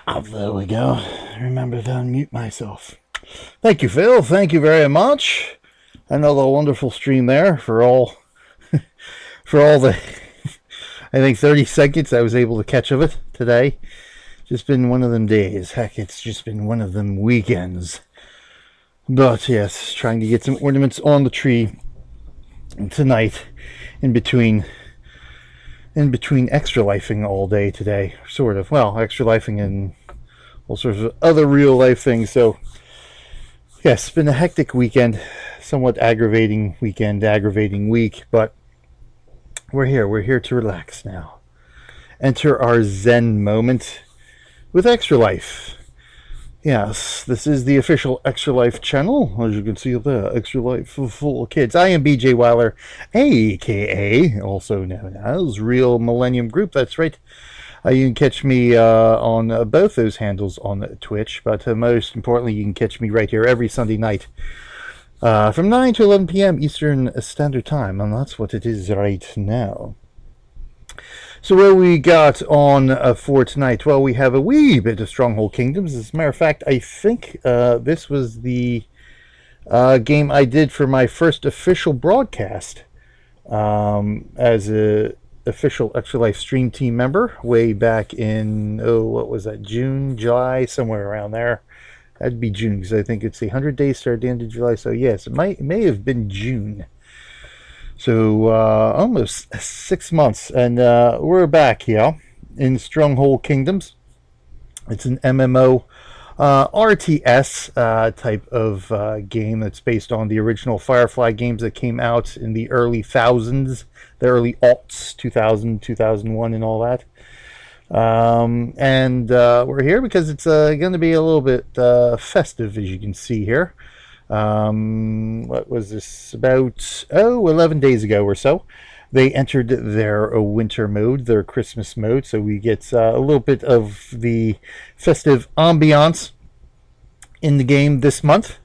There we go. Remember to unmute myself. Thank you, Phil. Thank you very much. Another wonderful stream there for all the I think 30 seconds I was able to catch of it today. Just been one of them days. Heck, it's just been one of them weekends. But yes, trying to get some ornaments on the tree tonight in between extra lifing all day today, sort of. Well, extra lifing and all sorts of other real life things. So yes, it's been a hectic weekend, somewhat aggravating weekend, aggravating week, but we're here to relax now. Enter our Zen moment with Extra Life. Yes, this is the official Extra Life channel, as you can see there, Extra Life for full kids. I am BJ Weiler, aka, also known as Real Millennium Group, that's right. You can catch me on both those handles on Twitch, but most importantly, you can catch me right here every Sunday night from 9 to 11 p.m. Eastern Standard Time, and that's what it is right now. So what we got on for tonight? Well, we have a wee bit of Stronghold Kingdoms. As a matter of fact, I think this was the game I did for my first official broadcast as a official Extra Life stream team member way back in, what was that, June, July, somewhere around there. That'd be June, because I think it's the 100 days start at the end of July. So yes, it may have been June. So almost 6 months, and we're back here in Stronghold Kingdoms. It's an MMO RTS type of game that's based on the original Firefly games that came out in the early thousands, the early aughts, 2000, 2001, and all that. And we're here because it's going to be a little bit festive, as you can see here. What was this, about 11 days ago or so, they entered their winter mode, their Christmas mode, so we get a little bit of the festive ambiance in the game this month.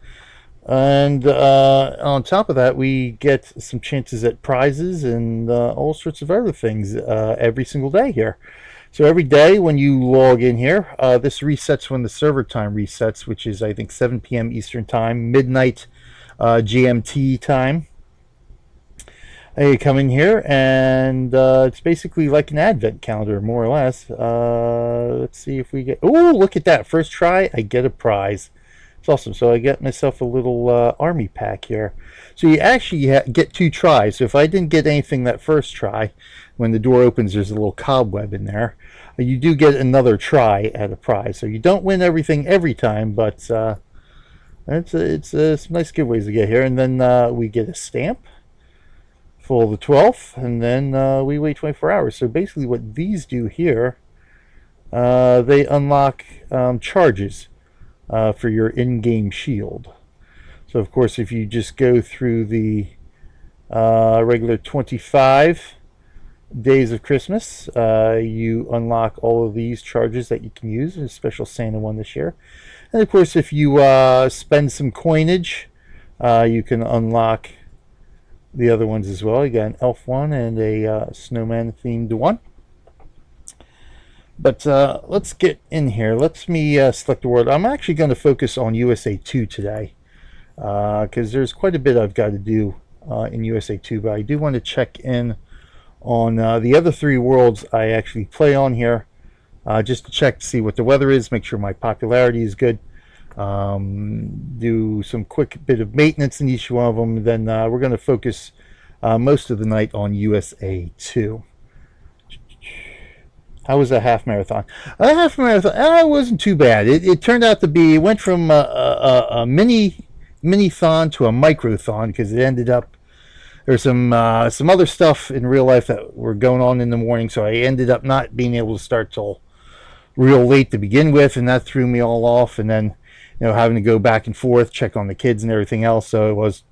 And on top of that, we get some chances at prizes and all sorts of other things every single day here. So every day when you log in here, this resets when the server time resets, which is, I think, 7 p.m. Eastern Time, midnight GMT time. You come in here, and it's basically like an advent calendar, more or less. Let's see if we get... Oh, look at that. First try, I get a prize. It's awesome. So I get myself a little army pack here. So you actually get 2 tries. So if I didn't get anything that first try, when the door opens, there's a little cobweb in there. You do get another try at a prize. So you don't win everything every time, but it's some nice giveaways to get here. And then we get a stamp for the 12th, and then we wait 24 hours. So basically what these do here, they unlock charges for your in-game shield. So of course, if you just go through the regular 25 days of Christmas, you unlock all of these charges that you can use. There's a special Santa one this year. And of course, if you spend some coinage, you can unlock the other ones as well. You got an elf one and a snowman themed one. But let's get in here. Let me select the world. I'm actually going to focus on USA 2 today, because there's quite a bit I've got to do in USA 2, but I do want to check in on the other 3 worlds I actually play on here, just to check to see what the weather is, make sure my popularity is good, do some quick bit of maintenance in each one of them, and then we're going to focus most of the night on USA 2. How was a half marathon? A half marathon, it wasn't too bad. It turned out to be, it went from a mini-thon to a microthon, because it ended up, there's some other stuff in real life that were going on in the morning, so I ended up not being able to start till real late to begin with, and that threw me all off. And then, having to go back and forth, check on the kids and everything else. So it was,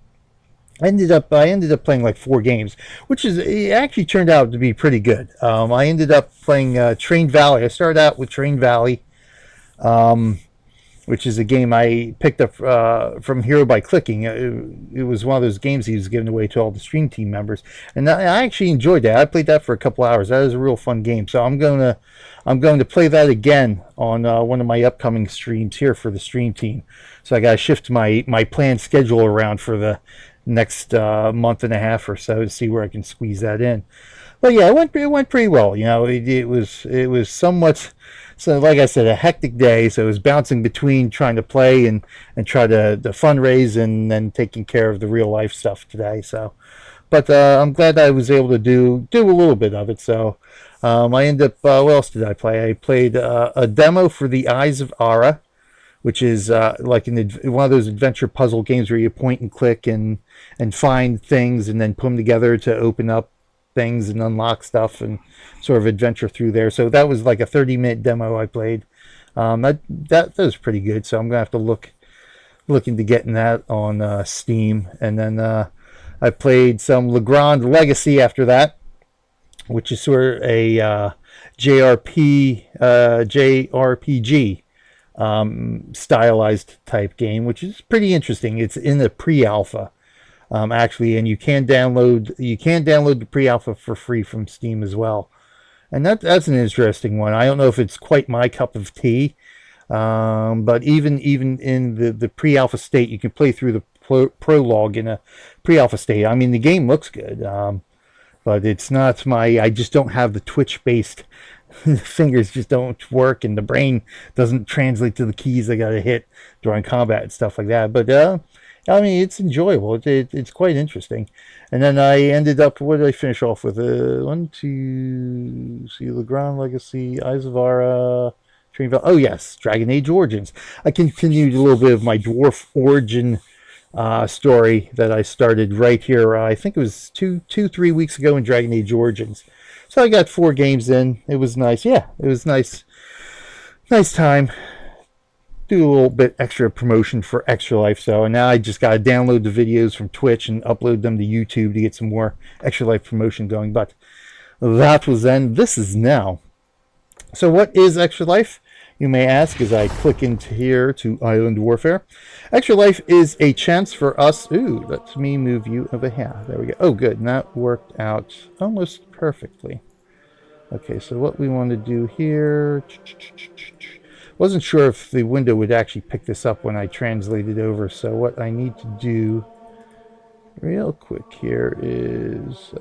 I ended up playing like 4 games, which is, it actually turned out to be pretty good. I ended up playing Train Valley. I started out with Train Valley. which is a game I picked up from Hero by Clicking. It was one of those games he was giving away to all the stream team members, and I actually enjoyed that. I played that for a couple hours. That was a real fun game. So I'm going to play that again on one of my upcoming streams here for the stream team. So I got to shift my planned schedule around for the next month and a half or so to see where I can squeeze that in. But yeah, it went pretty well. You know, it was somewhat. So, like I said, a hectic day. So it was bouncing between trying to play and try to fundraise and then taking care of the real life stuff today. So, but I'm glad I was able to do a little bit of it. So I ended up. What else did I play? I played a demo for the Eyes of Ara, which is like one of those adventure puzzle games where you point and click and find things and then put them together to open up things and unlock stuff and sort of adventure through there. So that was like a 30-minute demo I played. That was pretty good. So I'm gonna have to look into getting that on Steam. And then I played some Legrand Legacy after that, which is sort of a JRPG stylized type game, which is pretty interesting. It's in the pre-alpha. Actually, and you can download the pre-alpha for free from Steam as well, and that's an interesting one. I don't know if it's quite my cup of tea, but even in the pre-alpha state, you can play through the prologue in a pre-alpha state. I mean, the game looks good, but it's not my. I just don't have the Twitch-based. The fingers just don't work, and the brain doesn't translate to the keys I gotta hit during combat and stuff like that. But I mean, it's enjoyable. It's quite interesting. And then I ended up, what did I finish off with? One, two, see, Legrand Legacy, Eyes of Ara, oh yes, Dragon Age Origins. I continued a little bit of my dwarf origin story that I started right here. I think it was 3 weeks ago in Dragon Age Origins. So I got 4 games in. It was nice. Yeah, it was nice. Nice time. Do a little bit extra promotion for Extra Life. So, and now I just got to download the videos from Twitch and upload them to YouTube to get some more Extra Life promotion going. But that was then. This is now. So what is Extra Life? You may ask as I click into here to Island Warfare. Extra Life is a chance for us. Ooh, let me move you over here. There we go. Oh, good. And that worked out almost perfectly. Okay, so what we want to do here. Wasn't sure if the window would actually pick this up when I translated over. So what I need to do real quick here is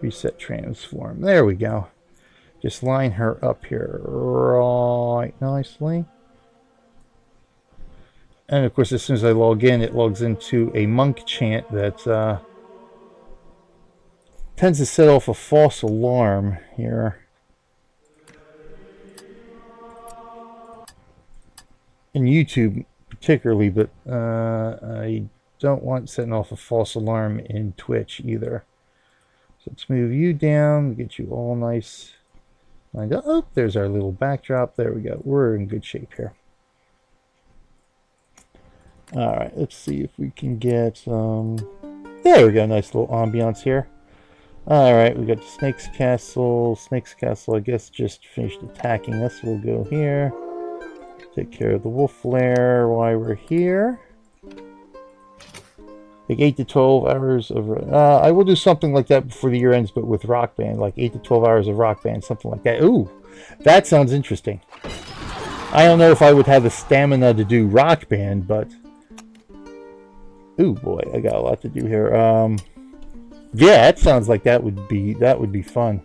reset transform. There we go. Just line her up here right nicely. And of course, as soon as I log in, it logs into a monk chant that tends to set off a false alarm here. In YouTube particularly, but I don't want setting off a false alarm in Twitch either. So let's move you down, get you all nice lined up. Oh, there's our little backdrop. There we go. We're in good shape here. All right, let's see if we can get there we go. Nice little ambiance here. All right, we got the Snake's Castle. Snake's Castle, I guess, just finished attacking us. We'll go here. Take care of the wolf lair while we're here. Like 8 to 12 hours of... I will do something like that before the year ends, but with Rock Band. Like 8 to 12 hours of Rock Band, something like that. Ooh, that sounds interesting. I don't know if I would have the stamina to do Rock Band, but... Ooh, boy, I got a lot to do here. Yeah, that sounds like that would be fun.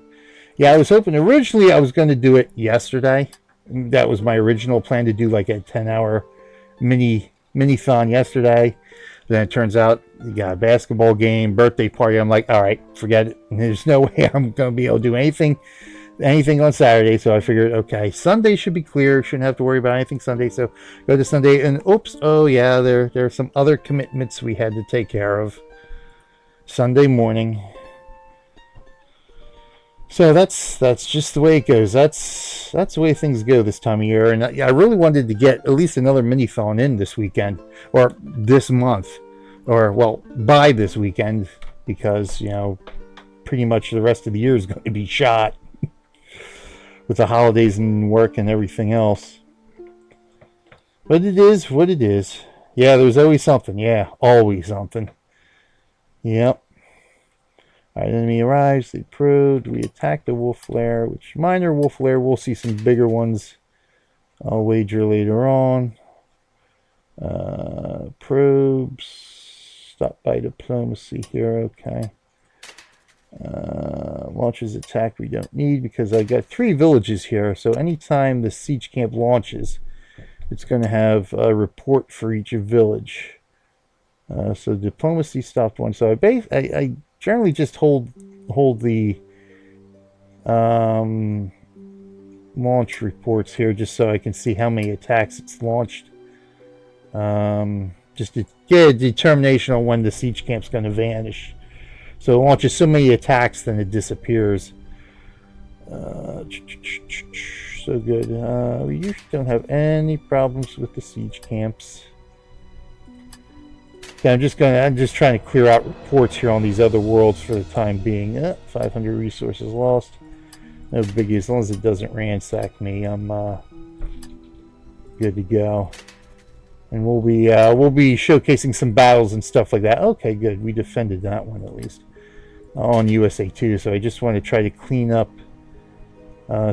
Yeah, I was hoping... Originally, I was going to do it yesterday. That was my original plan, to do like a 10-hour mini-thon yesterday. Then it turns out you got a basketball game, birthday party. I'm like, all right, forget it. There's no way I'm going to be able to do anything on Saturday. So I figured, okay, Sunday should be clear. Shouldn't have to worry about anything Sunday. So go to Sunday, and oops, oh yeah, there are some other commitments we had to take care of Sunday morning. So that's just the way it goes. That's the way things go this time of year. And I really wanted to get at least another mini-thon in this weekend, or this month, or well, by this weekend, because pretty much the rest of the year is going to be shot. with the holidays and work and everything else. But it is what it is. Yeah, there's always something. Yeah, always something. Yep. Alright, enemy arrives. They probed. We attack the wolf lair, which minor wolf lair. We'll see some bigger ones, I'll wager, later on. Probes. Stop by diplomacy here. Okay. Launches attack we don't need because I got 3 villages here. So anytime the siege camp launches, it's going to have a report for each village. So diplomacy stopped one. So I generally just hold the launch reports here just so I can see how many attacks it's launched. Just to get a determination on when the siege camp's going to vanish. So it launches so many attacks, then it disappears. So good. We usually don't have any problems with the siege camps. Okay, I'm just trying to clear out reports here on these other worlds for the time being. 500 resources lost. No biggie. As long as it doesn't ransack me, I'm good to go. And we'll be showcasing some battles and stuff like that. Okay, good. We defended that one at least on USA 2. So I just want to try to clean up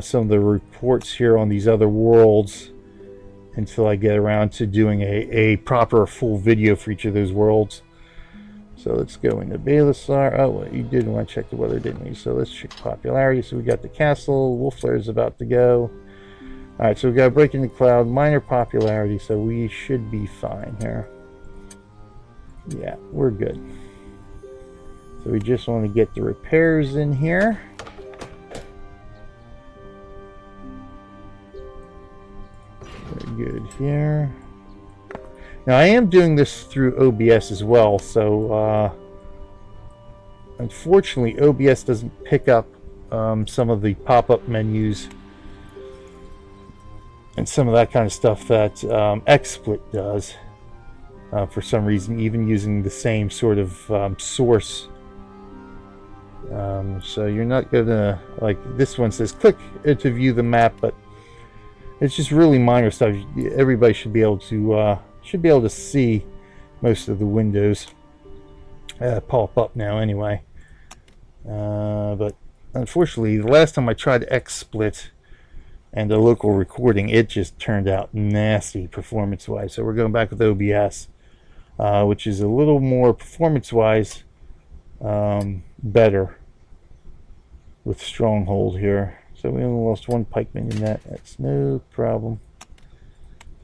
some of the reports here on these other worlds until I get around to doing a proper full video for each of those worlds. So let's go into Balasar. Oh, well, you did want to check the weather, didn't we? So let's check popularity. So we got the castle. Wolf Lair is about to go. Alright, so we got Breaking the Cloud, minor popularity, so we should be fine here. Yeah, we're good. So we just want to get the repairs in here. Very good here. Now I am doing this through OBS as well, so unfortunately OBS doesn't pick up some of the pop-up menus and some of that kind of stuff that XSplit does for some reason, even using the same sort of source. So you're not gonna, like this one says click to view the map, but it's just really minor stuff. Everybody should be able to see most of the windows pop up now anyway. But unfortunately, the last time I tried XSplit and the local recording, it just turned out nasty performance-wise. So we're going back with OBS, which is a little more performance-wise better with Stronghold here. So we only lost 1 pikeman in that. That's no problem.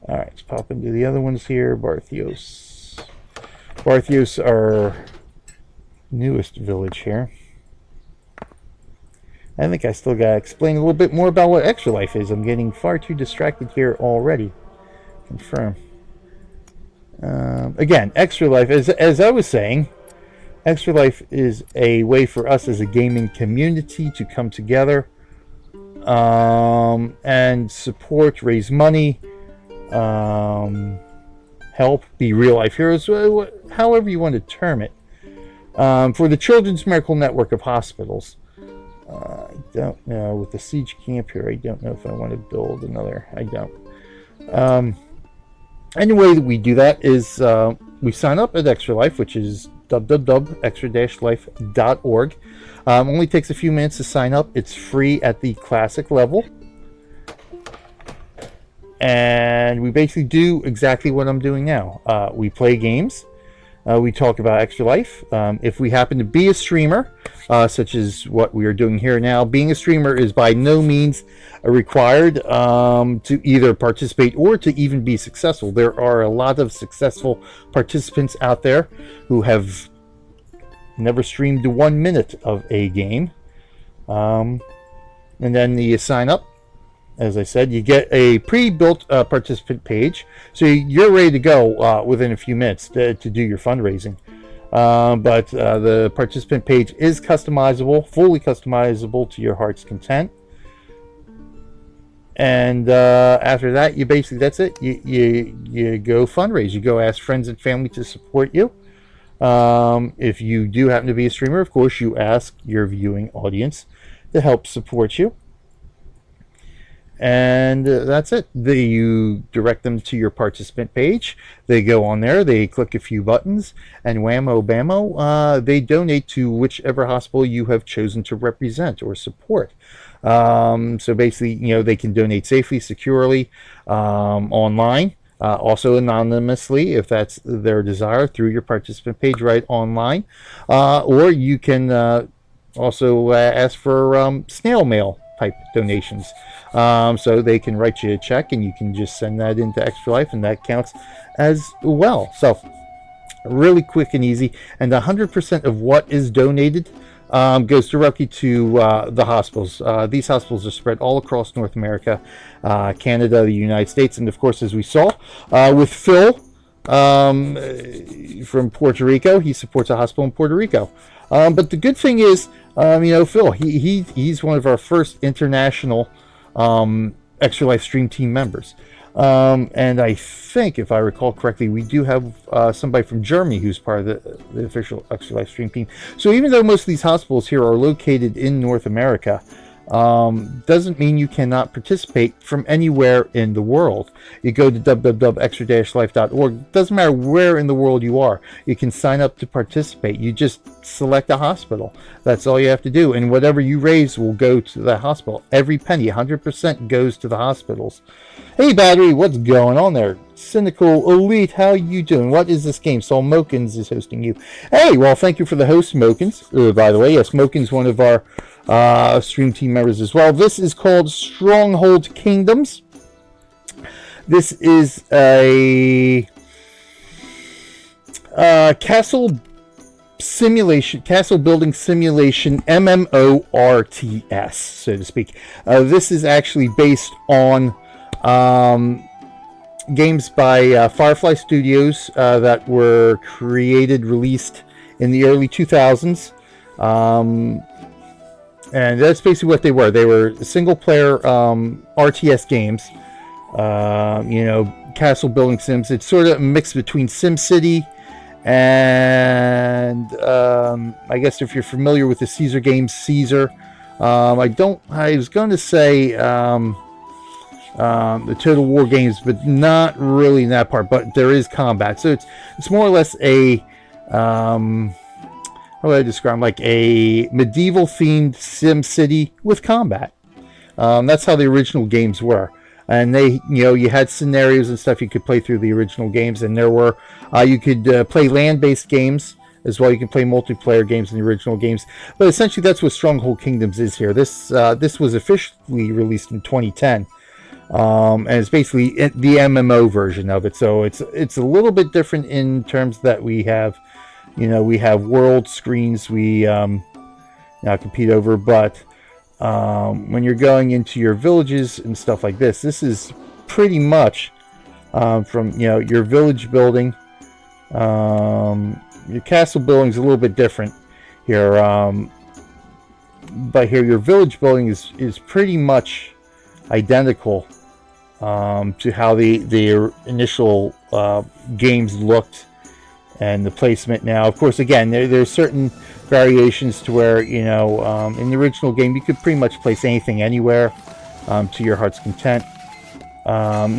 Alright, let's pop into the other ones here. Barthios. Barthios, our newest village here. I think I still gotta explain a little bit more about what Extra Life is. I'm getting far too distracted here already. Confirm. Again, Extra Life, as I was saying, Extra Life is a way for us as a gaming community to come together and support, raise money, help, be real life heroes, however you want to term it, for the Children's Miracle Network of Hospitals. I don't know, with the siege camp here, I don't know if I want to build another. I don't. Any way that we do that is we sign up at Extra Life, which is www.extra-life.org. Only takes a few minutes to sign up. It's free at the classic level. And we basically do exactly what I'm doing now. We play games. We talk about Extra Life. If we happen to be a streamer, such as what we are doing here now, being a streamer is by no means required to either participate or to even be successful. There are a lot of successful participants out there who have never streamed 1 minute of a game. And then you sign up. As I said, you get a pre-built participant page, so you're ready to go within a few minutes to do your fundraising. But the participant page is customizable, fully customizable to your heart's content. And after that, you basically, that's it. You go fundraise. You go ask friends and family to support you. If you do happen to be a streamer, of course, you ask your viewing audience to help support you. and that's it. You direct them to your participant page. They go on there, they click a few buttons, and whammo bammo, they donate to whichever hospital you have chosen to represent or support. So basically, they can donate safely, securely, online. Also anonymously, if that's their desire, through your participant page right online. Or you can also ask for snail mail type donations. So they can write you a check and you can just send that into Extra Life, and that counts as well. So really quick and easy, and 100% of what is donated goes directly to the hospitals. These hospitals are spread all across North America, Canada, the United States, and of course, as we saw with Phil from Puerto Rico, he supports a hospital in Puerto Rico. But the good thing is, Phil, he's one of our first international Extra Life Stream team members. And I think, if I recall correctly, we do have somebody from Germany who's part of the official Extra Life Stream team. So even though most of these hospitals here are located in North America, doesn't mean you cannot participate from anywhere in the world. You go to www.extra-life.org. Doesn't matter where in the world you are. You can sign up to participate. You just select a hospital. That's all you have to do. And whatever you raise will go to the hospital. Every penny, 100% goes to the hospitals. Hey, Battery, what's going on there? Cynical Elite, how you doing? What is this game? Saul Mokins is hosting you. Hey, well, thank you for the host, Mokins. By the way, yes, Mokins, one of our stream team members as well. This is called Stronghold Kingdoms. This is a castle building simulation, MMORTS, so to speak. This is actually based on games by Firefly Studios that were released in the early 2000s. And that's basically what they were. They were single-player RTS games, castle building sims. It's sort of a mix between SimCity and I guess if you're familiar with the Caesar games, Caesar. I was going to say the Total War games, but not really in that part. But there is combat, so it's more or less a how would I describe them? Like a medieval themed Sim City with combat. That's how the original games were. And you had scenarios and stuff you could play through the original games, and there were, you could play land-based games as well. You can play multiplayer games in the original games. But essentially that's what Stronghold Kingdoms is here. This was officially released in 2010. And it's basically the MMO version of it. So it's a little bit different in terms that we have, we have world screens we now compete over, but when you're going into your villages and stuff like this is pretty much from your village building. Your castle building is a little bit different here, but here your village building is pretty much identical to how the initial games looked. And the placement now, of course, again, there's certain variations to where, in the original game, you could pretty much place anything anywhere to your heart's content.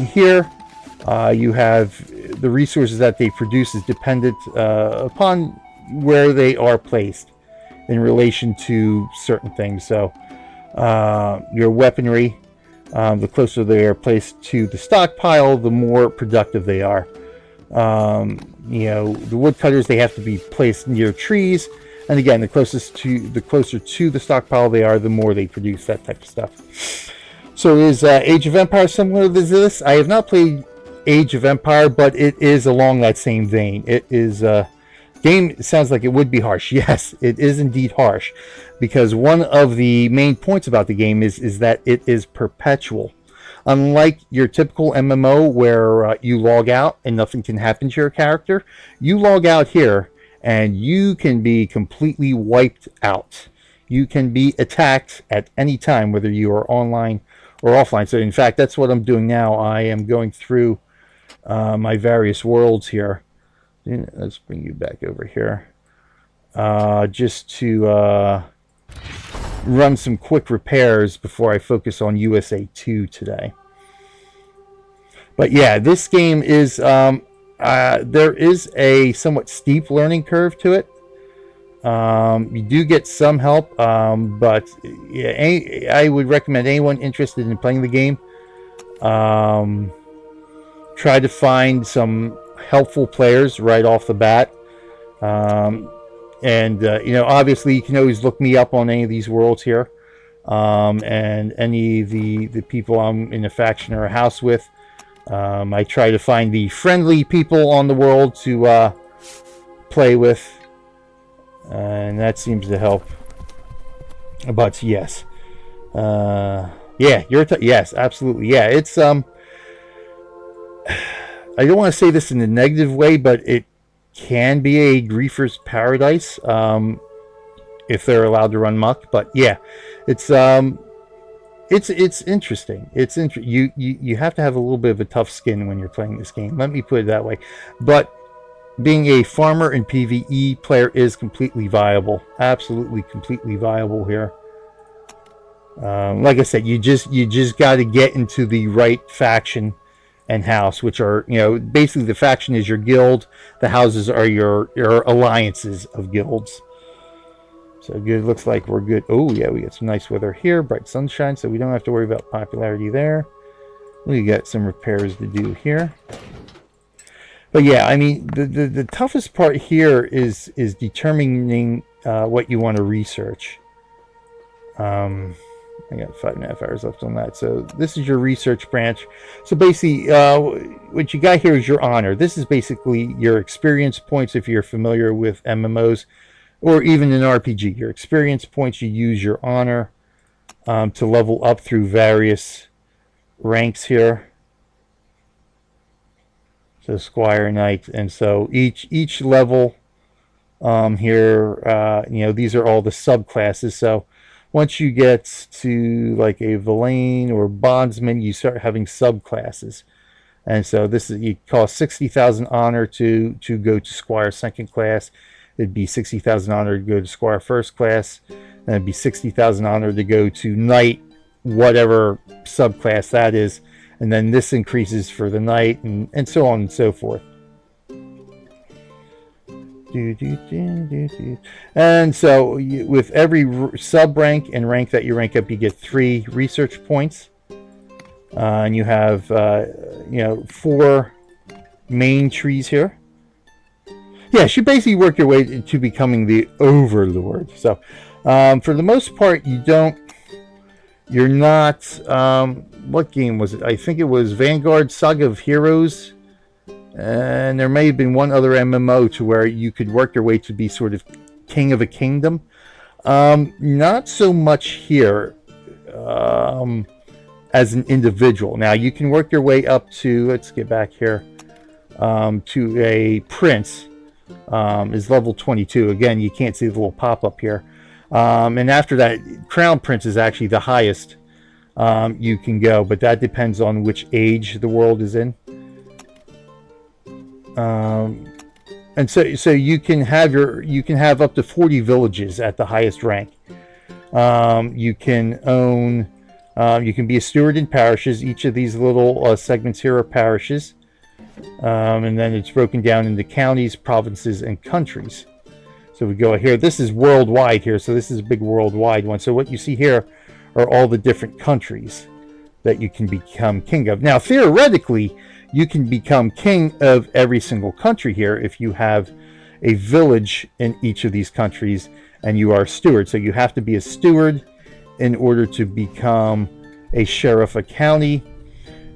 Here, you have the resources that they produce is dependent upon where they are placed in relation to certain things. So, your weaponry, the closer they are placed to the stockpile, the more productive they are. The woodcutters, they have to be placed near trees, and again, the closer to the stockpile they are, the more they produce, that type of stuff. So is Age of Empires similar to this? I have not played Age of Empire, but it is along that same vein. It is game sounds like it would be harsh. Yes, it is indeed harsh, because one of the main points about the game is that it is perpetual. Unlike your typical MMO where you log out and nothing can happen to your character, you log out here and you can be completely wiped out. You can be attacked at any time, whether you are online or offline. So in fact, that's what I'm doing now. I am going through my various worlds here. Let's bring you back over here. Just to run some quick repairs before I focus on USA 2 today. But yeah, this game is there is a somewhat steep learning curve to it. You do get some help, but yeah, I would recommend anyone interested in playing the game try to find some helpful players right off the bat. And you know, obviously you can always look me up on any of these worlds here, and any of the people I'm in a faction or a house with. I try to find the friendly people on the world to play with, and that seems to help. But yes, yeah, yes, absolutely, yeah. It's I don't want to say this in a negative way, but it can be a griefer's paradise if they're allowed to run muck. But yeah, it's interesting. You have to have a little bit of a tough skin when you're playing this game. Let me put it that way. But being a farmer and PvE player is completely viable. Absolutely, completely viable here. Like I said, you just got to get into the right faction and house, which are, you know, basically the faction is your guild. The houses are your alliances of guilds. So good, looks like we're good. Oh yeah, we got some nice weather here, bright sunshine, so we don't have to worry about popularity there. We got some repairs to do here. But yeah, I mean, the toughest part here is determining what you want to research. I got 5.5 hours left on that. So this is your research branch. So basically, what you got here is your honor. This is basically your experience points if you're familiar with MMOs. Or even an RPG, your experience points, you use your honor to level up through various ranks here. So Squire, Knight, and so each level here, you know, these are all the subclasses. So once you get to like a Villain or Bondsman, you start having subclasses. And so this is, it costs 60,000 honor to go to Squire second class. It'd be 60,000 honor to go to Squire first class, and it'd be 60,000 honor to go to Knight, whatever subclass that is, and then this increases for the Knight, and so on and so forth. And so with every sub rank and rank that you rank up, you get 3 research points, and you have you know, 4 main trees here. Yeah, you basically work your way to becoming the Overlord. So, for the most part, you're not, what game was it? I think it was Vanguard Saga of Heroes. And there may have been one other MMO to where you could work your way to be sort of king of a kingdom. Not so much here as an individual. Now, you can work your way up to, let's get back here, to a prince. Is level 22. Again, you can't see the little pop-up here. And after that, Crown Prince is actually the highest you can go, but that depends on which age the world is in. And so you can have up to 40 villages at the highest rank. You can own, you can be a steward in parishes. Each of these little segments here are parishes. And then it's broken down into counties, provinces, and countries. So we go here. This is worldwide here, so this is a big worldwide one. So what you see here are all the different countries that you can become king of. Now, theoretically, you can become king of every single country here if you have a village in each of these countries and you are a steward. So you have to be a steward in order to become a sheriff of a county.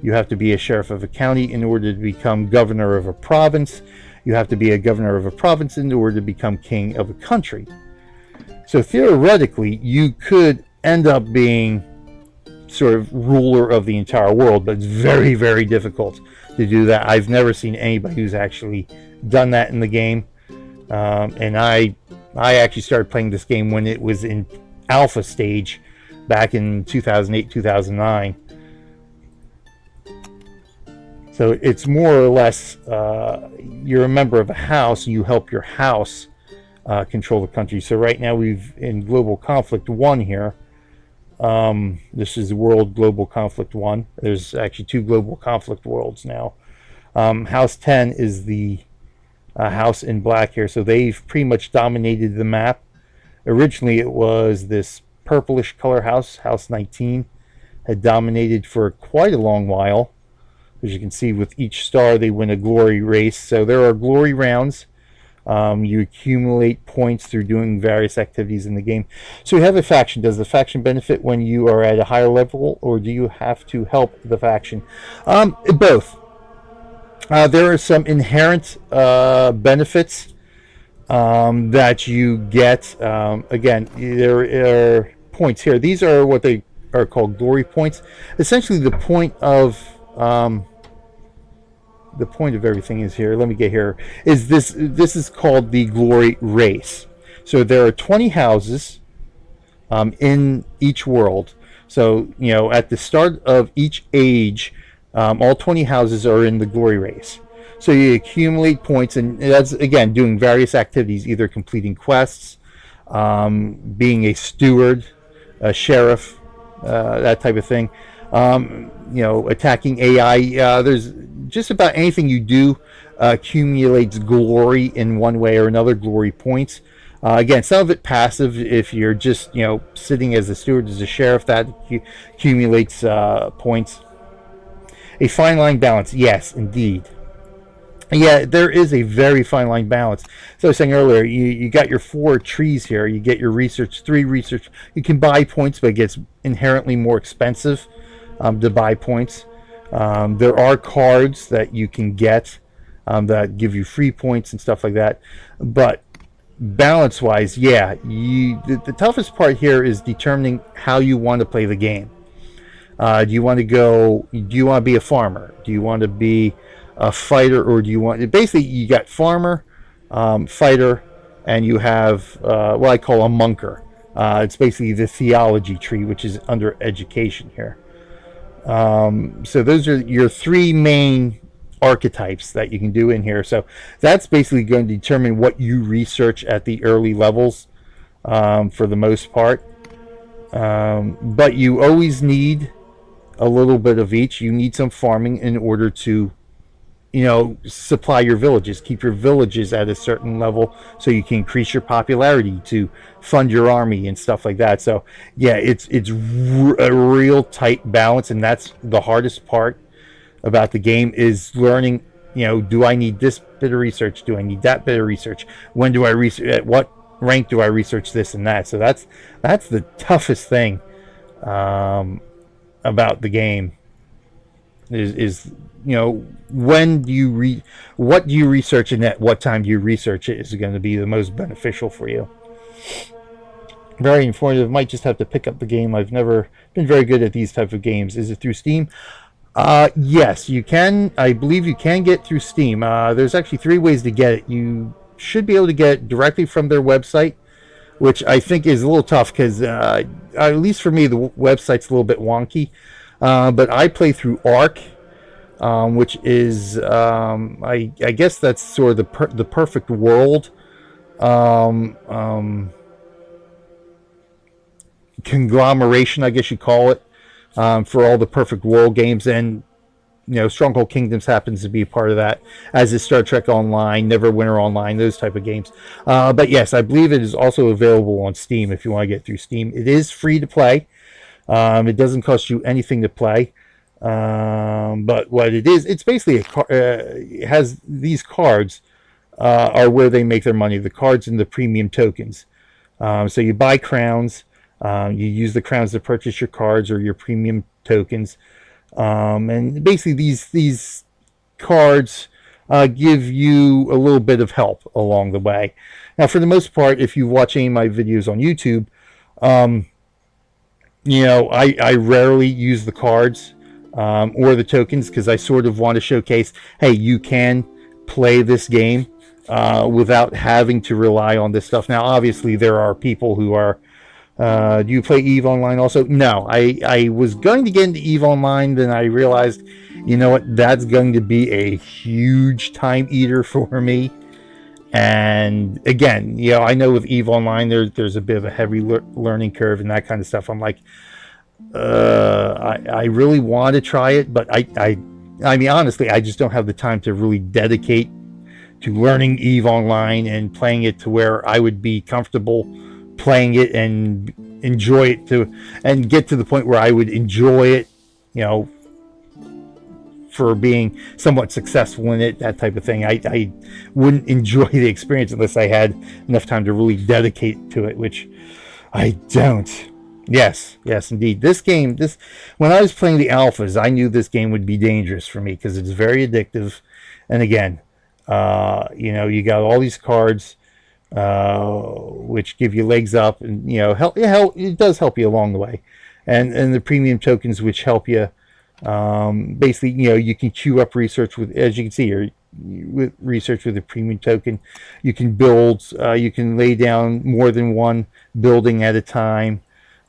You have to be a sheriff of a county in order to become governor of a province. You have to be a governor of a province in order to become king of a country. So theoretically, you could end up being sort of ruler of the entire world, but it's very, very difficult to do that. I've never seen anybody who's actually done that in the game. And I actually started playing this game when it was in alpha stage back in 2008, 2009. So it's more or less, you're a member of a house, you help your house control the country. So right now we've in Global Conflict 1 here. This is World Global Conflict 1. There's actually 2 Global Conflict worlds now. House 10 is the house in black here, so they've pretty much dominated the map. Originally it was this purplish color house, House 19, had dominated for quite a long while. As you can see, with each star they win a glory race. So there are glory rounds. You accumulate points through doing various activities in the game. So you have a faction. Does the faction benefit when you are at a higher level, or do you have to help the faction? Both. There are some inherent benefits that you get. Again, there are points here. These are what they are called glory points. Essentially, the point of everything is here. Let me get here. Is this is called the glory race. So there are 20 houses in each world. So at the start of each age, all 20 houses are in the glory race. So you accumulate points, and that's again doing various activities, either completing quests, being a steward, a sheriff, that type of thing. Attacking AI. There's just about anything you do accumulates glory in one way or another, glory points. Again, some of it passive. If you're just sitting as a steward, as a sheriff, that accumulates points. A fine line balance, yes, indeed. Yeah, there is a very fine line balance. So I was saying earlier, you got your 4 trees here. You get your research, 3 research. You can buy points, but it gets inherently more expensive to buy points. There are cards that you can get that give you free points and stuff like that. But balance-wise, yeah, the toughest part here is determining how you want to play the game. Do you want to be a farmer? Do you want to be a fighter, or do you want... Basically, you got farmer, fighter, and you have what I call a monker. It's basically the theology tree, which is under education here. So those are your 3 main archetypes that you can do in here. So that's basically going to determine what you research at the early levels, for the most part. But you always need a little bit of each. You need some farming in order to supply your villages, keep your villages at a certain level so you can increase your popularity, to fund your army and stuff like that. So yeah, it's a real tight balance, and that's the hardest part about the game, is learning, do I need this bit of research? Do I need that bit of research? When do I research? At what rank do I research this and that? So that's the toughest thing about the game. Is when do you what do you research, and at what time do you research it is going to be the most beneficial for you. Very informative. Might just have to pick up the game. I've never been very good at these type of games. Is it through Steam? Yes, you can. I believe you can get through Steam. There's actually 3 ways to get it. You should be able to get it directly from their website, which I think is a little tough because at least for me, the website's a little bit wonky. But I play through Arc, which is I guess that's sort of the perfect world conglomeration, I guess you call it, for all the perfect world games. And Stronghold Kingdoms happens to be a part of that, as is Star Trek Online, Neverwinter Online, those type of games. But yes, I believe it is also available on Steam if you want to get through Steam. It is free to play. It doesn't cost you anything to play. But what it is, it's basically it has these cards are where they make their money. The cards and the premium tokens. So you buy crowns. You use the crowns to purchase your cards or your premium tokens. And basically these cards give you a little bit of help along the way. Now, for the most part, if you watch any of my videos on YouTube, I rarely use the cards or the tokens, because I sort of want to showcase, hey, you can play this game without having to rely on this stuff. Now, obviously, there are people who are... do you play EVE Online also? No, I was going to get into EVE Online, then I realized, you know what, that's going to be a huge time eater for me. And again, I know with EVE Online, there's a bit of a heavy learning curve and that kind of stuff. I'm like, I really want to try it, but I mean, honestly, I just don't have the time to really dedicate to learning EVE Online and playing it to where I would be comfortable playing it and enjoy it and get to the point where I would enjoy it, for being somewhat successful in it, that type of thing. I wouldn't enjoy the experience unless I had enough time to really dedicate to it, which I don't. Yes, indeed. This game, when I was playing the alphas, I knew this game would be dangerous for me because it's very addictive. And again, you got all these cards, which give you legs up, and it does help you along the way, and the premium tokens which help you. Basically, you can queue up research with, as you can see here, with research with a premium token. You can build, you can lay down more than one building at a time.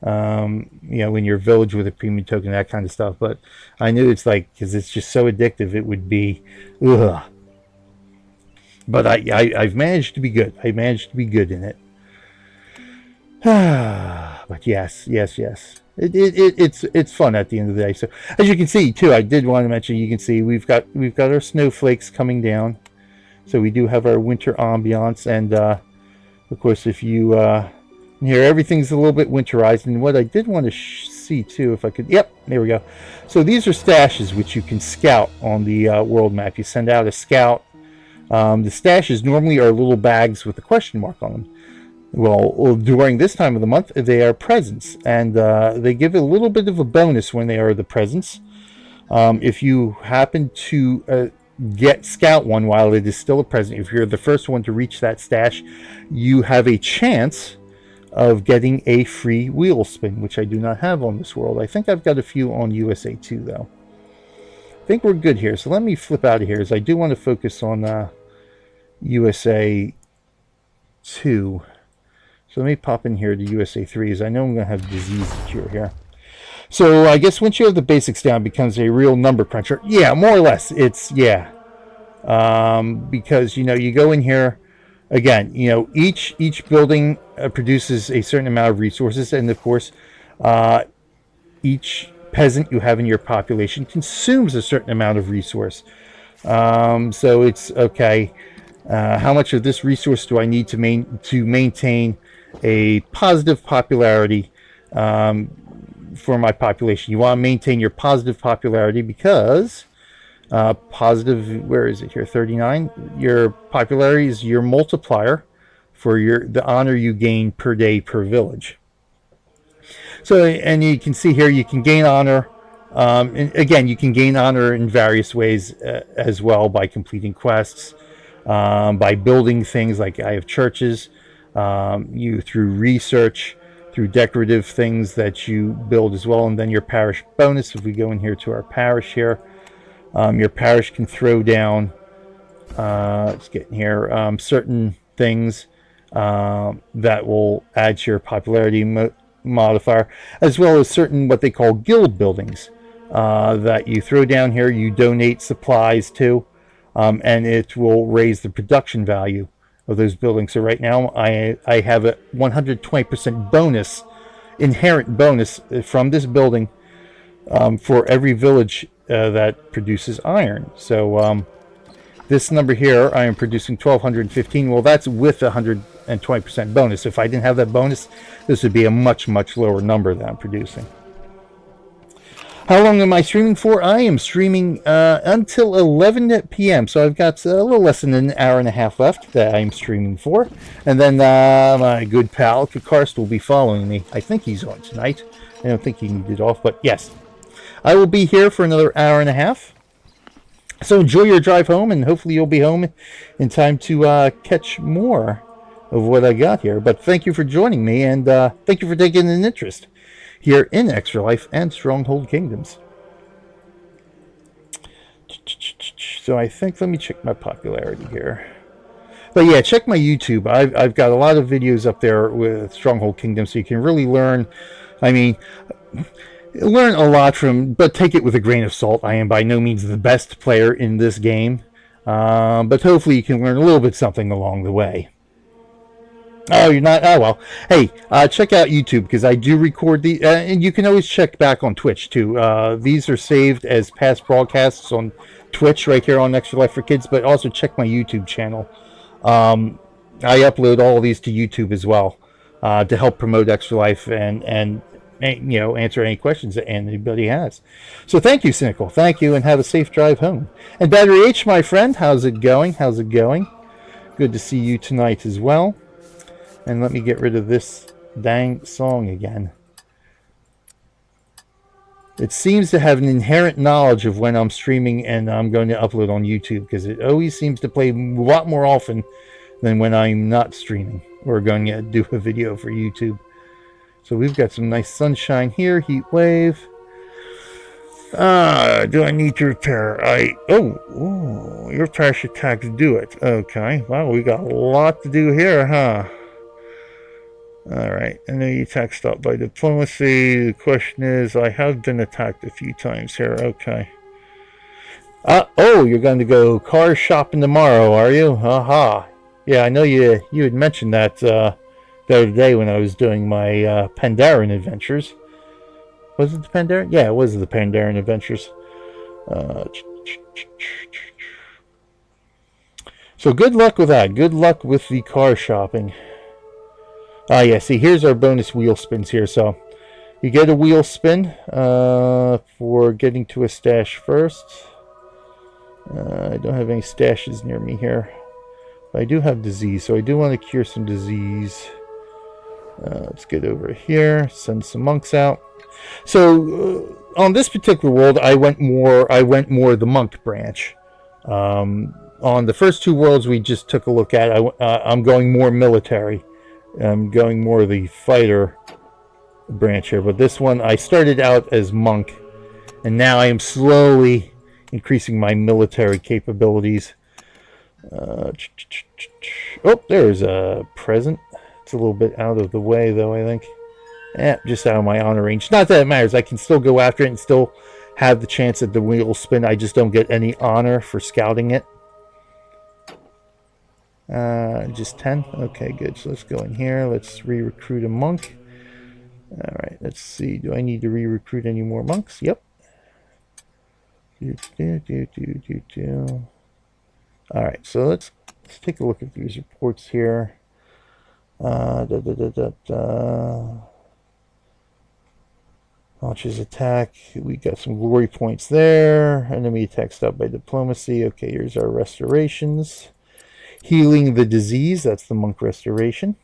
In your village with a premium token, that kind of stuff. But I knew it's like, because it's just so addictive, it would be, ugh. But I've managed to be good. I managed to be good in it. But yes. It's fun at the end of the day. So as you can see too, I did want to mention, you can see we've got our snowflakes coming down. So we do have our winter ambiance, and of course, if you here, everything's a little bit winterized. And what I did want to see too, if I could, yep, there we go. So these are stashes which you can scout on the world map. You send out a scout. The stashes normally are little bags with a question mark on them. Well, during this time of the month, they are presents, and they give a little bit of a bonus when they are the presents. If you happen to get scout one while it is still a present, if you're the first one to reach that stash, you have a chance of getting a free wheel spin, which I do not have on this world. I think I've got a few on USA 2, though. I think we're good here, so let me flip out of here, as I do want to focus on USA 2. So let me pop in here to USA 3, as I know I'm going to have disease cure here. So I guess once you have the basics down, it becomes a real number cruncher. Yeah, more or less. It's, yeah. Because, you go in here, again, each building produces a certain amount of resources. And, of course, each peasant you have in your population consumes a certain amount of resource. So it's, okay, how much of this resource do I need to maintain a positive popularity for my population? You want to maintain your positive popularity because positive, where is it here, 39, your popularity is your multiplier for the honor you gain per day per village. So, and you can see here, you can gain honor, and again, you can gain honor in various ways as well, by completing quests, by building things like I have churches, through research, through decorative things that you build as well, and then your parish bonus. If we go in here to our parish here, your parish can throw down, let's get in here, certain things that will add to your popularity modifier, as well as certain what they call guild buildings that you throw down here. You donate supplies to, and it will raise the production value of those buildings. So right now I have a 120% bonus, inherent bonus from this building for every village that produces iron. So this number here, I am producing 1,215. Well, that's with 120% bonus. If I didn't have that bonus, this would be a much lower number that I'm producing. How long am I streaming for? I am streaming until 11 p.m. So I've got a little less than an hour and a half left that I'm streaming for. And then my good pal, Kakarst, will be following me. I think he's on tonight. I don't think he can get off, but yes. I will be here for another hour and a half. So enjoy your drive home, and hopefully you'll be home in time to catch more of what I got here. But thank you for joining me, and thank you for taking an interest here in Extra Life and Stronghold Kingdoms. So I think, let me check my popularity here. But yeah, check my YouTube. I've got a lot of videos up there with Stronghold Kingdoms, so you can really learn. I mean, learn a lot from, but take it with a grain of salt. I am by no means the best player in this game. But hopefully you can learn a little bit something along the way. Oh, you're not? Oh, well. Hey, check out YouTube because I do record the, and you can always check back on Twitch too. These are saved as past broadcasts on Twitch right here on Extra Life for Kids, but also check my YouTube channel. I upload all of these to YouTube as well to help promote Extra Life and you know, answer any questions that anybody has. So thank you, Cynical. Thank you, and have a safe drive home. And Battery H, my friend, how's it going? How's it going? Good to see you tonight as well. And let me get rid of this dang song again. It seems to have an inherent knowledge of when I'm streaming and I'm going to upload on YouTube, because it always seems to play a lot more often than when I'm not streaming or going to do a video for YouTube. So we've got some nice sunshine here, heat wave. Do I need to repair? Oh, your trash attacks do it. Okay, well, we got a lot to do here, huh? Alright, I know you attacked stop by diplomacy. The question is, I have been attacked a few times here. Okay. Oh, you're going to go car shopping tomorrow, are you? Aha. Yeah, I know you had mentioned that the other day when I was doing my Pandaren adventures. Was it the Pandaren? Yeah, it was the Pandaren adventures. So good luck with that. Good luck with the car shopping. Yeah, see, here's our bonus wheel spins here. So you get a wheel spin for getting to a stash first. I don't have any stashes near me here. But I do have disease, so I do want to cure some disease. Let's get over here, send some monks out. So on this particular world, I went more the monk branch. On the first two worlds we just took a look at, I'm going more military. I'm going more of the fighter branch here, but this one I started out as monk, and now I am slowly increasing my military capabilities. Oh, there's a present. It's a little bit out of the way, though, I think. Just out of my honor range. Not that it matters. I can still go after it and still have the chance at the wheel spin. I just don't get any honor for scouting it. Just 10? Okay, good. So let's go in here. Let's re-recruit a monk. Alright, let's see. Do I need to re-recruit any more monks? Yep. Alright, so let's take a look at these reports here. Launches attack. We got some glory points there. Enemy attack stopped by diplomacy. Okay, here's our restorations. Healing the disease, that's the monk restoration.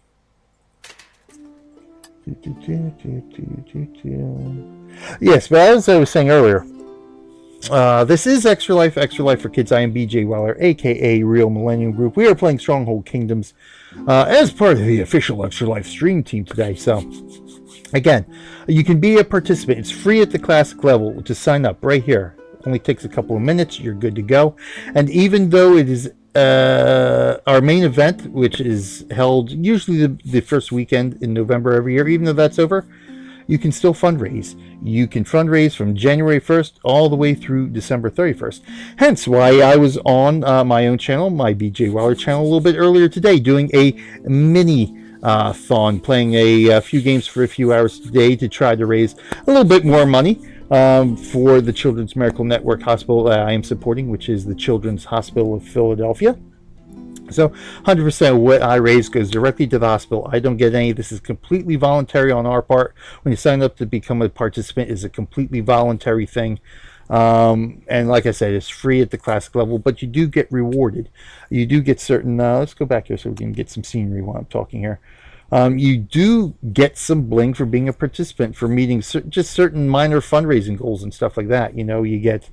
Yes, but as I was saying earlier, this is Extra Life for Kids. I am BJ Weller, aka Real Millennium Group. We are playing Stronghold Kingdoms as part of the official Extra Life stream team today. So, again, you can be a participant. It's free at the classic level to sign up right here. Only takes a couple of minutes. You're good to go. And even though it is our main event, which is held usually the first weekend in November every year, even though that's over, you can still fundraise. You can fundraise from January 1st all the way through December 31st. Hence why I was on my own channel, my BJ Weller channel, a little bit earlier today, doing a mini thon, playing a few games for a few hours today to try to raise a little bit more money for the Children's Medical Network hospital I am supporting, which is the Children's Hospital of Philadelphia. So 100% of what I raise goes directly to the hospital. I don't get any. This is completely voluntary on our part. When you sign up to become a participant, it's a completely voluntary thing. And like I said, it's free at the classic level, but you do get rewarded. You do get certain, let's go back here so we can get some scenery while I'm talking here. You do get some bling for being a participant, for meeting just certain minor fundraising goals and stuff like that. You know, you get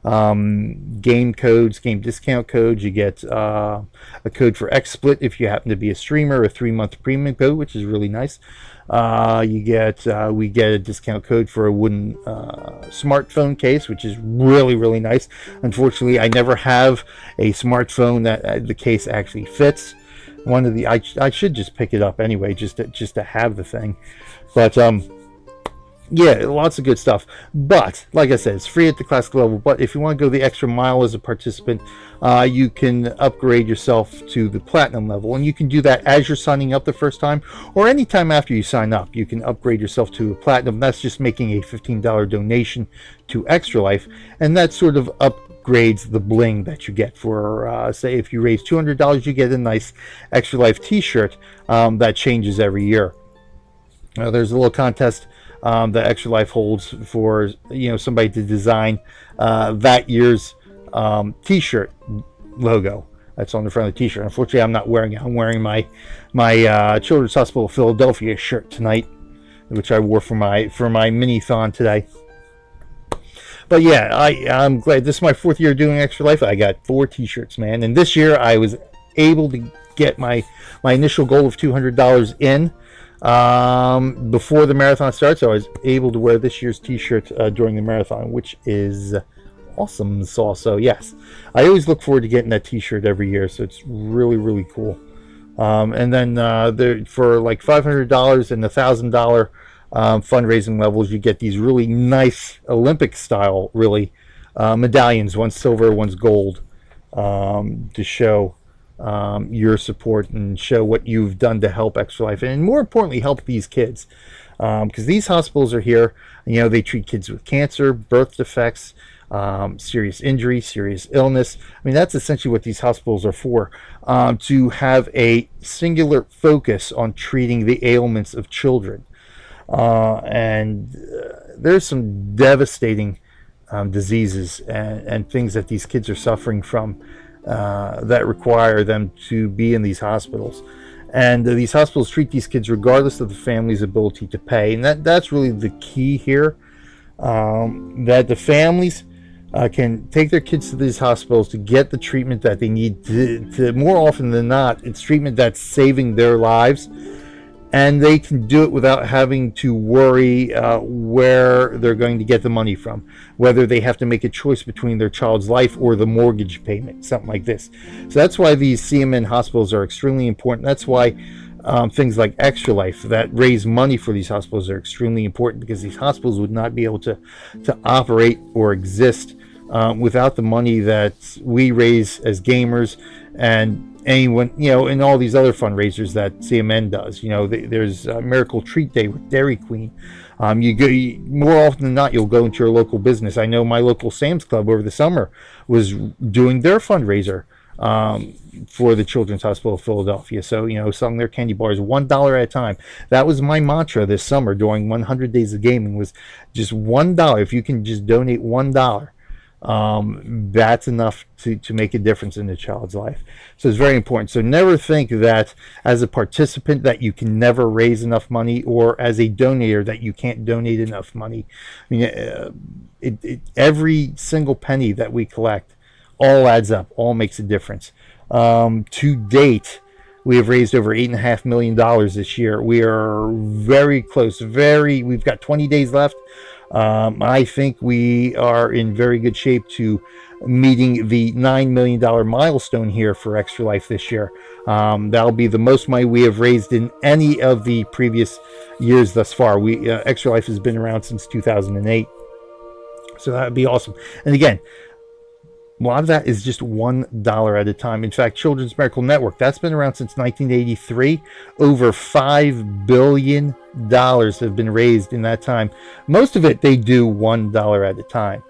game codes, game discount codes. You get a code for XSplit if you happen to be a streamer, a 3-month premium code, which is really nice. We get a discount code for a wooden smartphone case, which is really nice. Unfortunately, I never have a smartphone that the case actually fits. One of the I should just pick it up anyway, just to have the thing. But Yeah, lots of good stuff. But like I said, it's free at the classic level. But if you want to go the extra mile as a participant, you can upgrade yourself to the platinum level, and you can do that as you're signing up the first time, or anytime after you sign up. You can upgrade yourself to a platinum. That's just making a $15 donation to Extra Life, and that sort of upgrades the bling that you get for, say, if you raise $200, you get a nice Extra Life T-shirt that changes every year. There's a little contest that Extra Life holds for somebody to design that year's T-shirt logo that's on the front of the T-shirt. Unfortunately, I'm not wearing it. I'm wearing my Children's Hospital of Philadelphia shirt tonight, which I wore for my mini-thon today. But yeah, I'm glad. This is my 4th year doing Extra Life. I got 4 T-shirts, man, and this year I was able to get my initial goal of $200 in. Before the marathon starts, I was able to wear this year's T-shirt during the marathon, which is awesome sauce. So yes, I always look forward to getting that T-shirt every year, so it's really, really cool. And then for like $500 and $1,000 fundraising levels, you get these really nice Olympic style medallions, one's silver, one's gold, to show your support and show what you've done to help Extra Life, and more importantly, help these kids, because these hospitals are here. They treat kids with cancer, birth defects, serious injury, serious illness. I mean, that's essentially what these hospitals are for, to have a singular focus on treating the ailments of children. And there's some devastating diseases and things that these kids are suffering from, that require them to be in these hospitals. And these hospitals treat these kids regardless of the family's ability to pay. And that's really the key here, that the families can take their kids to these hospitals to get the treatment that they need to more often than not, it's treatment that's saving their lives. And they can do it without having to worry where they're going to get the money from, whether they have to make a choice between their child's life or the mortgage payment, something like this. So that's why these CMN hospitals are extremely important. That's why things like Extra Life that raise money for these hospitals are extremely important, because these hospitals would not be able to operate or exist without the money that we raise as gamers and anyone, and all these other fundraisers that CMN does. There's Miracle Treat Day with Dairy Queen. More often than not, you'll go into your local business. I know my local Sam's Club over the summer was doing their fundraiser for the Children's Hospital of Philadelphia. So, selling their candy bars $1 at a time. That was my mantra this summer during 100 Days of Gaming, was just $1. If you can just donate $1, that's enough to make a difference in the child's life. So it's very important. So never think that as a participant that you can never raise enough money, or as a donator that you can't donate enough money. I mean, every single penny that we collect all adds up, all makes a difference. To date, we have raised over $8.5 million this year. We are very close. We've got 20 days left. I think we are in very good shape to meeting the $9 million milestone here for Extra Life this year. That'll be the most money we have raised in any of the previous years thus far. Extra Life has been around since 2008. So that would be awesome. And again, a lot of that is just $1 at a time. In fact, Children's Miracle Network, that's been around since 1983. Over $5 billion have been raised in that time. Most of it, they do $1 at a time.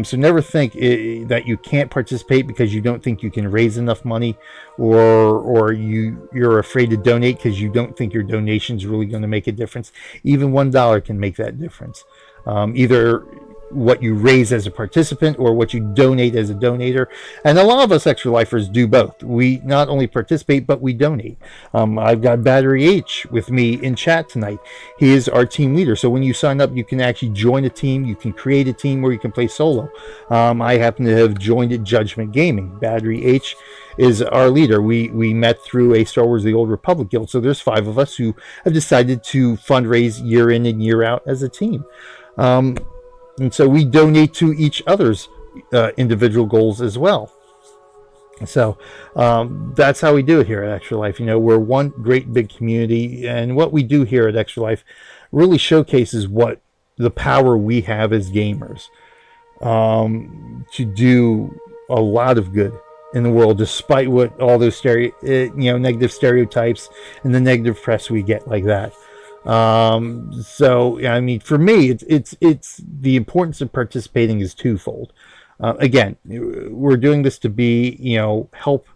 So never think that you can't participate because you don't think you can raise enough money, or you're afraid to donate because you don't think your donation is really going to make a difference. Even $1 can make that difference. Either what you raise as a participant or what you donate as a donator. And a lot of us Extra Lifers do both. We not only participate, but we donate. I've got Battery H with me in chat tonight. He is our team leader. So when you sign up, you can actually join a team, you can create a team, or you can play solo. I happen to have joined at Judgment Gaming. Battery H is our leader. We met through a Star Wars The Old Republic guild. So there's 5 of us who have decided to fundraise year in and year out as a team. And so we donate to each other's individual goals as well. So that's how we do it here at Extra Life. We're one great big community, and what we do here at Extra Life really showcases what the power we have as gamers to do a lot of good in the world, despite what all those negative stereotypes and the negative press we get like that. So I mean, for me, it's the importance of participating is twofold. Again, we're doing this to be, help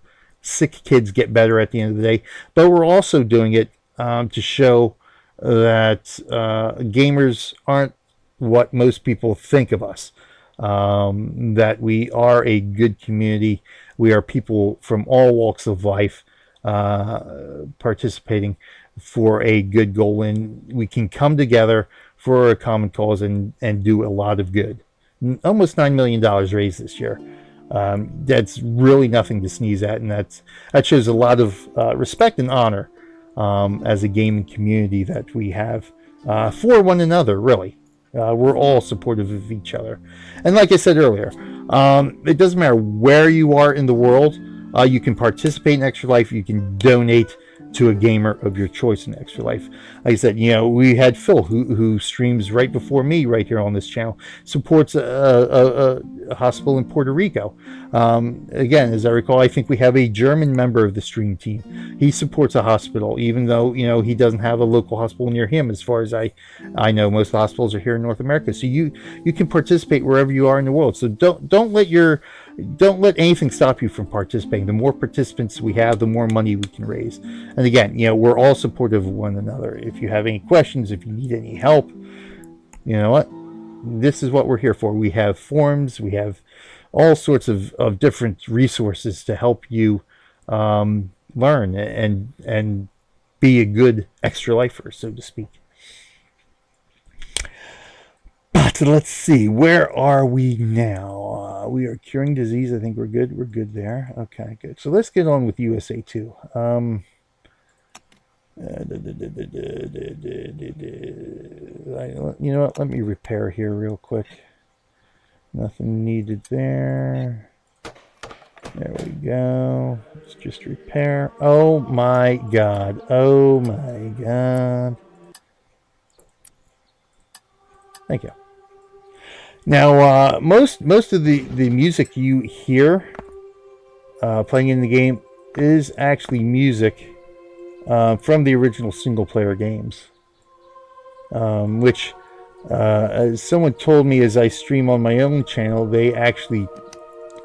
sick kids get better at the end of the day, but we're also doing it to show that gamers aren't what most people think of us. That we are a good community. We are people from all walks of life participating for a good goal, and we can come together for a common cause and do a lot of good. Almost $9 million raised this year. That's really nothing to sneeze at, and that shows a lot of respect and honor as a gaming community that we have for one another, really. We're all supportive of each other. And like I said earlier, it doesn't matter where you are in the world. You can participate in Extra Life. You can donate to a gamer of your choice in Extra Life. Like I said, we had Phil, who streams right before me right here on this channel, supports a hospital in Puerto Rico. Again, as I recall, I think we have a German member of the stream team. He supports a hospital, even though, he doesn't have a local hospital near him. As far as I know, most hospitals are here in North America. So you can participate wherever you are in the world. So don't let anything stop you from participating. The more participants we have, the more money we can raise. And again, we're all supportive of one another. If you have any questions, if you need any help, you know what? This is what we're here for. We have forums. We have all sorts of different resources to help you learn and be a good extra lifer, so to speak. But let's see, where are we now? We are curing disease. I think we're good. We're good there. Okay, good. So let's get on with USA 2. You know what? Let me repair here real quick. Nothing needed there. There we go. Let's just repair. Oh my God. Oh my God. Thank you. Now, most of the music you hear playing in the game is actually music from the original single-player games, which, as someone told me as I stream on my own channel, they actually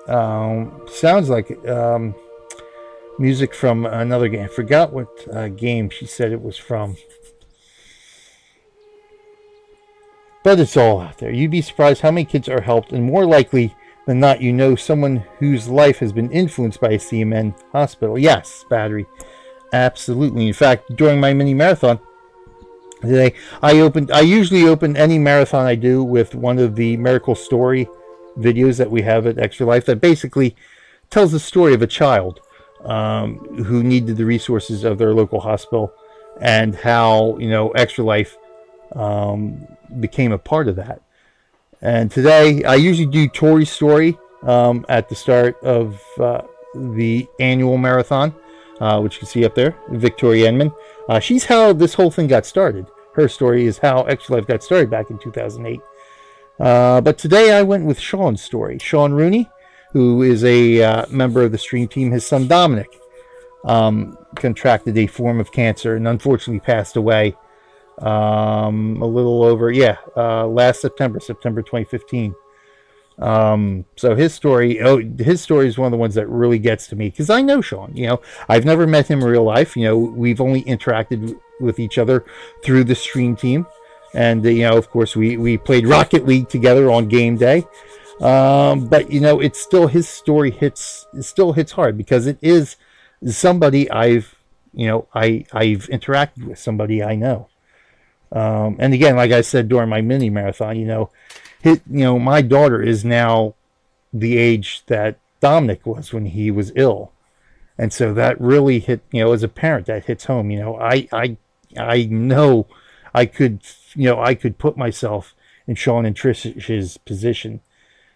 sounds like music from another game. I forgot what game she said it was from. But it's all out there. You'd be surprised how many kids are helped, and more likely than not, someone whose life has been influenced by a CMN hospital. Yes, Battery. Absolutely. In fact, during my mini marathon today, I usually open any marathon I do with one of the Miracle Story videos that we have at Extra Life that basically tells the story of a child who needed the resources of their local hospital, and how Extra Life became a part of that. And today I usually do Tori's story at the start of the annual marathon, which you can see up there, Victoria Enman. She's how this whole thing got started. Her story is how Extra Life got started back in 2008. But today I went with Sean's story. Sean Rooney, who is a member of the stream team, his son Dominic contracted a form of cancer and unfortunately passed away a little over last September 2015. So his story is one of the ones that really gets to me, because I know Sean. I've never met him in real life. We've only interacted with each other through the stream team, and of course we played Rocket League together on game day. But it's still, his story hits hard, because it is somebody I've interacted with, somebody I know. And again, like I said during my mini marathon, my daughter is now the age that Dominic was when he was ill, and so that really hit. As a parent, that hits home. I know I could put myself in Sean and Trish's position,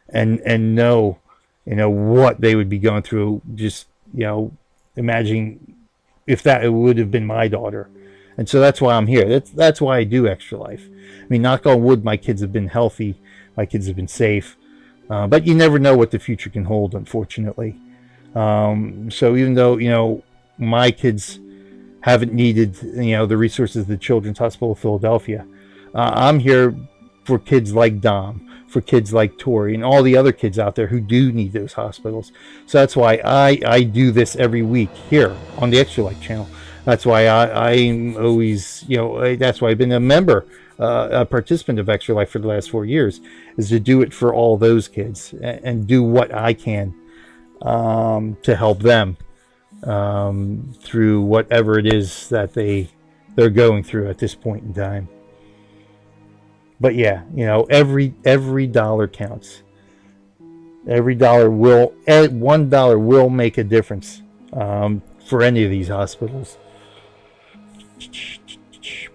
and know what they would be going through. Just imagining if that would have been my daughter. And so that's why I'm here. That's why I do Extra Life. I mean, knock on wood, my kids have been healthy, my kids have been safe, but you never know what the future can hold, unfortunately. So even though, you know, my kids haven't needed, you know, the resources of the Children's Hospital of Philadelphia, I'm here for kids like Dom, for kids like Tori, and all the other kids out there who do need those hospitals. So that's why I do this every week here on the Extra Life channel. That's why I'm always, you know, that's why I've been a member, a participant of Extra Life for the last 4 years, is to do it for all those kids and do what I can to help them through whatever it is that they're going through at this point in time. But yeah, you know, every dollar counts. Every dollar will, $1 will make a difference for any of these hospitals.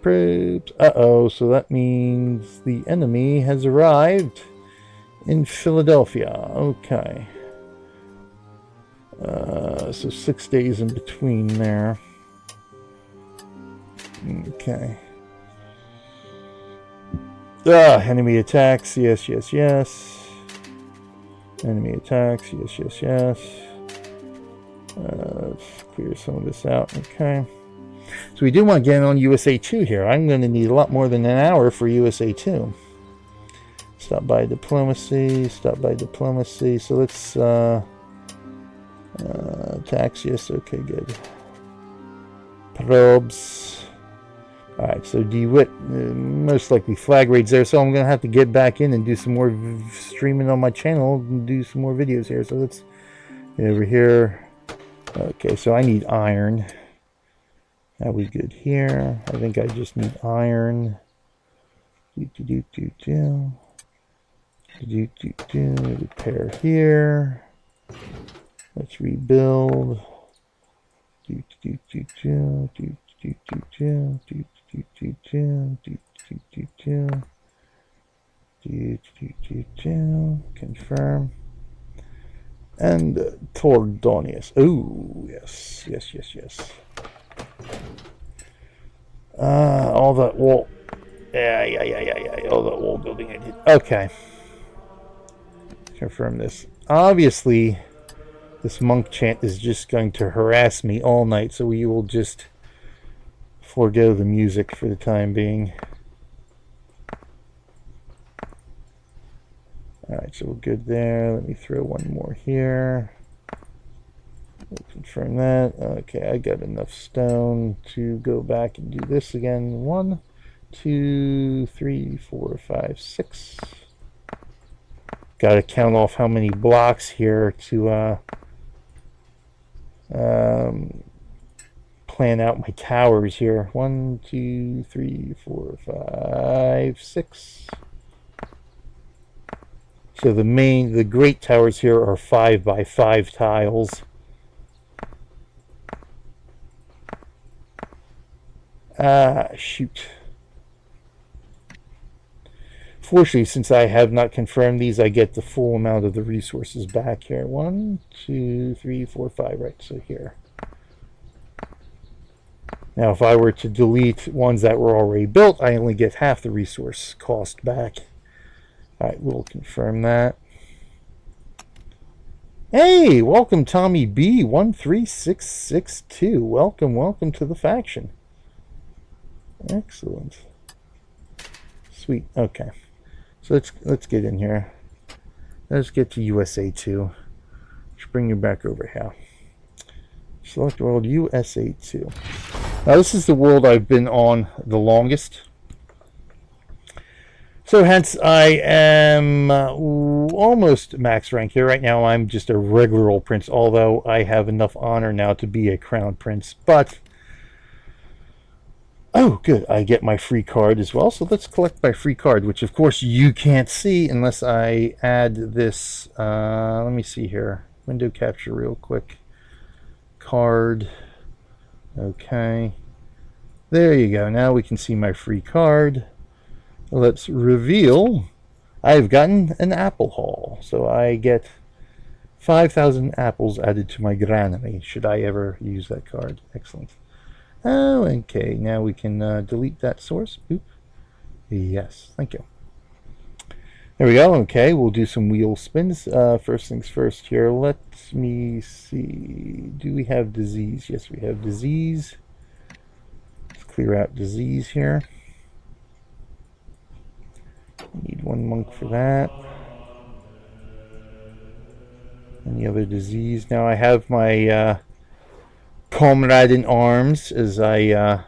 Uh-oh, so that means the enemy has arrived in Philadelphia. Okay. So 6 days in between there. Okay. Enemy attacks. Yes, yes, yes. Enemy attacks. Yes, yes, yes. Let's clear some of this out. Okay. So we do want to get on USA 2 here. I'm going to need a lot more than an hour for USA 2. Stop by diplomacy. Stop by diplomacy. So let's... attacks. Yes, okay, good. Probes. Alright, so DeWitt, most likely flag raids there, so I'm going to have to get back in and do some more streaming on my channel and do some more videos here. So let's get over here. Okay, so I need iron. Are we good here? I think I just need iron. Repair here. Let's rebuild. Confirm. And Tordonius. Oh, yes, yes, yes, yes. All that wall. Yeah. All that wall building I did. Okay. Confirm this. Obviously, this monk chant is just going to harass me all night, so we will just forego the music for the time being. Alright, so we're good there. Let me throw one more here. We'll confirm that. Okay, I got enough stone to go back and do this again. 1, 2, 3, 4, 5, 6. Got to count off how many blocks here to plan out my towers here. 1, 2, 3, 4, 5, 6. So the great towers here are 5 by 5 tiles. Shoot. Fortunately, since I have not confirmed these, I get the full amount of the resources back here. 1, 2, 3, 4, 5, right, so here. Now, if I were to delete ones that were already built, I only get half the resource cost back. Alright, we'll confirm that. Hey, welcome Tommy B13662. Welcome to the faction. Excellent. Sweet. Okay. So let's get in here. Let's get to USA 2. Let's bring you back over here. Select world USA 2. Now this is the world I've been on the longest. So hence I am almost max rank here. Right now I'm just a regular old prince, although I have enough honor now to be a crown prince. But, oh good, I get my free card as well. So let's collect my free card, which of course you can't see unless I add this. Let me see here. Window capture real quick. Card. Okay. There you go. Now we can see my free card. Let's reveal. I've gotten an apple haul, so I get 5,000 apples added to my granary should I ever use that card. Excellent. Oh, okay. Now we can delete that source. Boop. Yes, thank you. There we go. Okay, we'll do some wheel spins. First things first here. Let me see. Do we have disease? Yes, we have disease. Let's clear out disease here. Need one monk for that. Any other disease? Now I have my comrade in arms, as I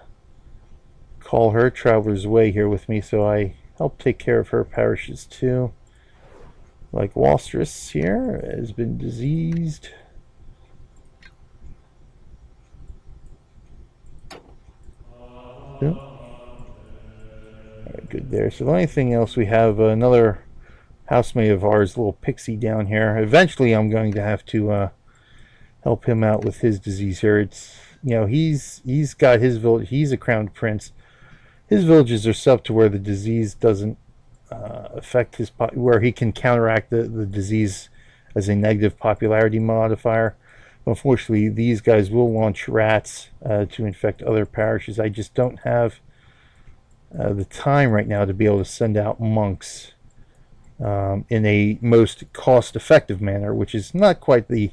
call her, Traveler's Way, here with me, so I help take care of her parishes too. Like Wastrous here has been diseased. Yep. Right, good there. So the only thing else we have, another housemate of ours, little Pixie down here. Eventually I'm going to have to help him out with his disease here. It's, you know, he's got his village. He's a crowned prince. His villages are set up to where the disease doesn't affect his where he can counteract the disease as a negative popularity modifier. Unfortunately, these guys will launch rats to infect other parishes. I just don't have the time right now to be able to send out monks in a most cost-effective manner, which is not quite a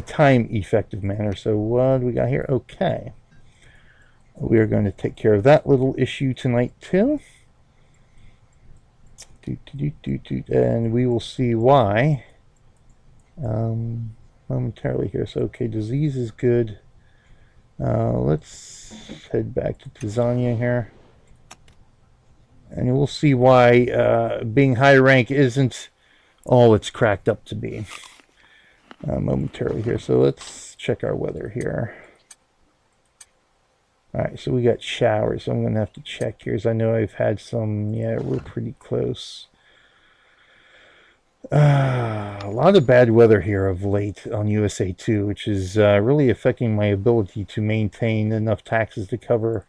time-effective manner. So what do we got here? Okay. We are going to take care of that little issue tonight too. And we will see why momentarily here. So, okay, disease is good. Let's head back to Tanzania here. And we'll see why being high rank isn't all it's cracked up to be momentarily here. So let's check our weather here. Alright, so we got showers. So I'm going to have to check here, as I know I've had some. Yeah, we're pretty close. A lot of bad weather here of late on USA 2, which is really affecting my ability to maintain enough taxes to cover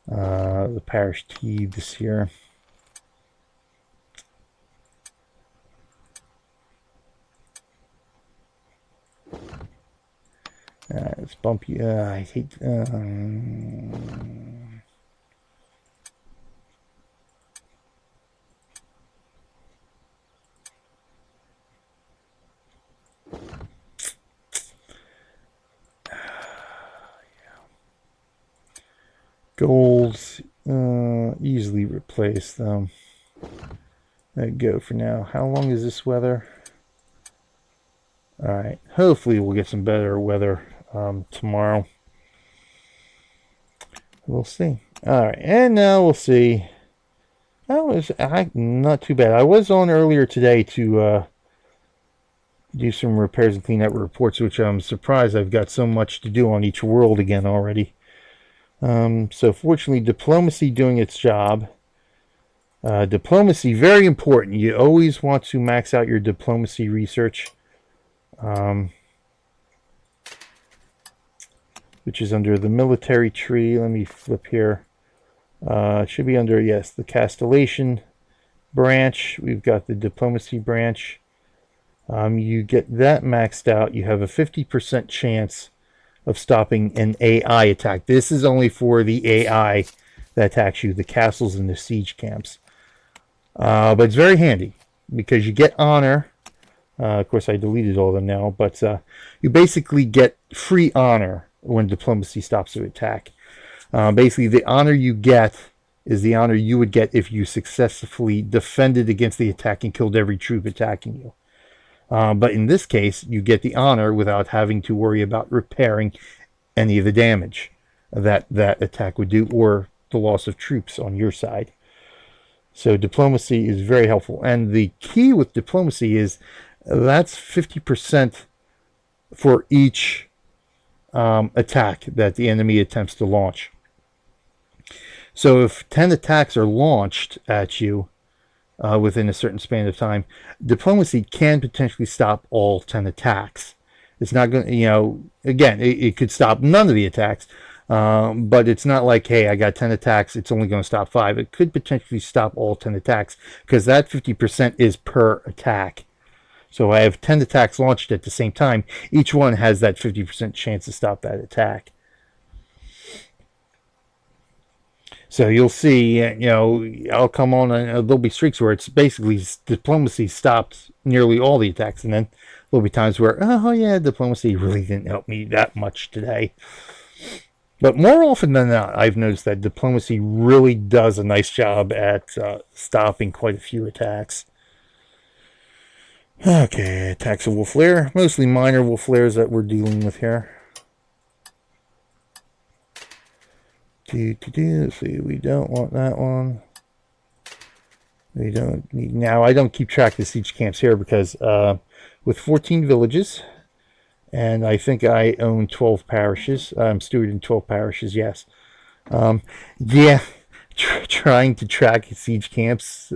the parish tea this year. It's bumpy. I hate. Golds easily replace them. Let go for now. How long is this weather? Alright, hopefully we'll get some better weather tomorrow. We'll see. Alright, and now we'll see. That was not too bad. I was on earlier today to do some repairs and clean up reports, which I'm surprised I've got so much to do on each world again already. So fortunately, diplomacy doing its job. Diplomacy, very important. You always want to max out your diplomacy research. Which is under the military tree. Let me flip here. It should be under, yes, the Castellation branch. We've got the diplomacy branch. You get that maxed out. You have a 50% chance of stopping an AI attack. This is only for the AI that attacks you, the castles and the siege camps. But it's very handy because you get honor. Of course, I deleted all of them now, but you basically get free honor when diplomacy stops the attack. Basically, the honor you get is the honor you would get if you successfully defended against the attack and killed every troop attacking you. But in this case, you get the honor without having to worry about repairing any of the damage that that attack would do, or the loss of troops on your side. So diplomacy is very helpful. And the key with diplomacy is that's 50% for each attack that the enemy attempts to launch. So if 10 attacks are launched at you within a certain span of time, diplomacy can potentially stop all 10 attacks. It's not going to, you know, again, it could stop none of the attacks, but it's not like, hey, I got 10 attacks, it's only going to stop 5. It could potentially stop all 10 attacks, because that 50% is per attack. So I have 10 attacks launched at the same time. Each one has that 50% chance to stop that attack. So you'll see, I'll come on and there'll be streaks where it's basically diplomacy stops nearly all the attacks, and then there'll be times where, oh yeah, diplomacy really didn't help me that much today. But more often than not, I've noticed that diplomacy really does a nice job at stopping quite a few attacks. Okay, attacks of wolf lair, mostly minor wolf lairs that we're dealing with here. Let's see, we don't want that one. We don't need, now I don't keep track of the siege camps here because with 14 villages, and I think I own 12 parishes. I'm steward in 12 parishes, yes. Yeah, trying to track siege camps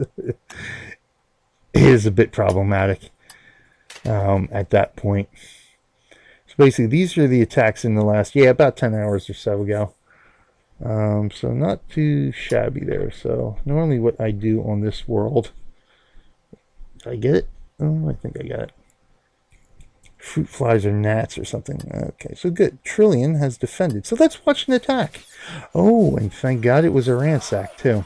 is a bit problematic at that point. So basically, these are the attacks in the last, about 10 hours or so ago. So not too shabby there. So normally what I do on this world, did I get it? Oh, I think I got it. Fruit flies or gnats or something. Okay, so good. Trillion has defended. So let's watch an attack. Oh, and thank God it was a ransack too.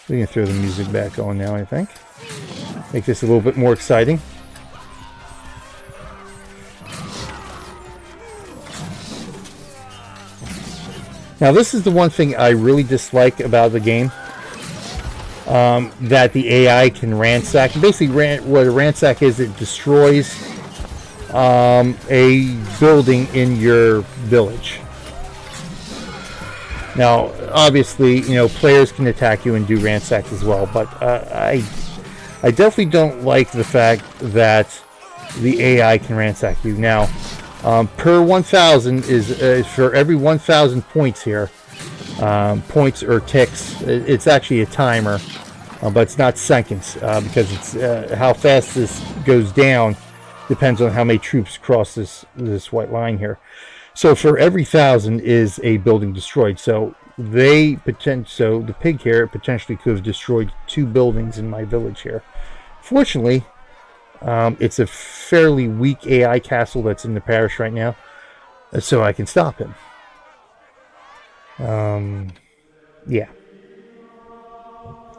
We can throw the music back on now, I think. Make this a little bit more exciting. Now, this is the one thing I really dislike about the game. That the AI can ransack. Basically, what a ransack is, it destroys a building in your village. Now, obviously, players can attack you and do ransacks as well, but I definitely don't like the fact that the AI can ransack you. Now, per 1,000 is for every 1,000 points here. Points or ticks. It's actually a timer, but it's not seconds because it's how fast this goes down depends on how many troops cross this white line here. So for every 1,000 is a building destroyed. So the pig here potentially could have destroyed 2 buildings in my village here. Fortunately, it's a fairly weak AI castle that's in the parish right now, so I can stop him. Yeah.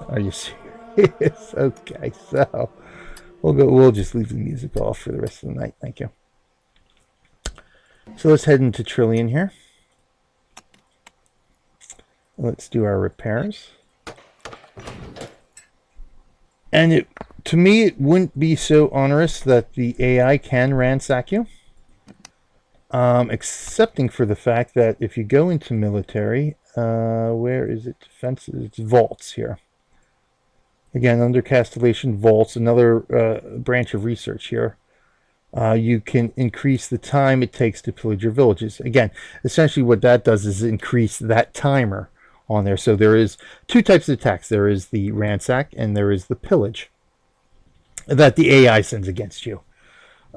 Are you serious? Okay, so we'll just leave the music off for the rest of the night. Thank you. So let's head into Trillion here. Let's do our repairs. And to me, it wouldn't be so onerous that the AI can ransack you. Excepting for the fact that if you go into military, where is it? Defenses, it's vaults here. Again, under Castellation, vaults, another branch of research here. You can increase the time it takes to pillage your villages. Again, essentially what that does is increase that timer on there. So there is 2 types of attacks. There is the ransack and there is the pillage that the AI sends against you.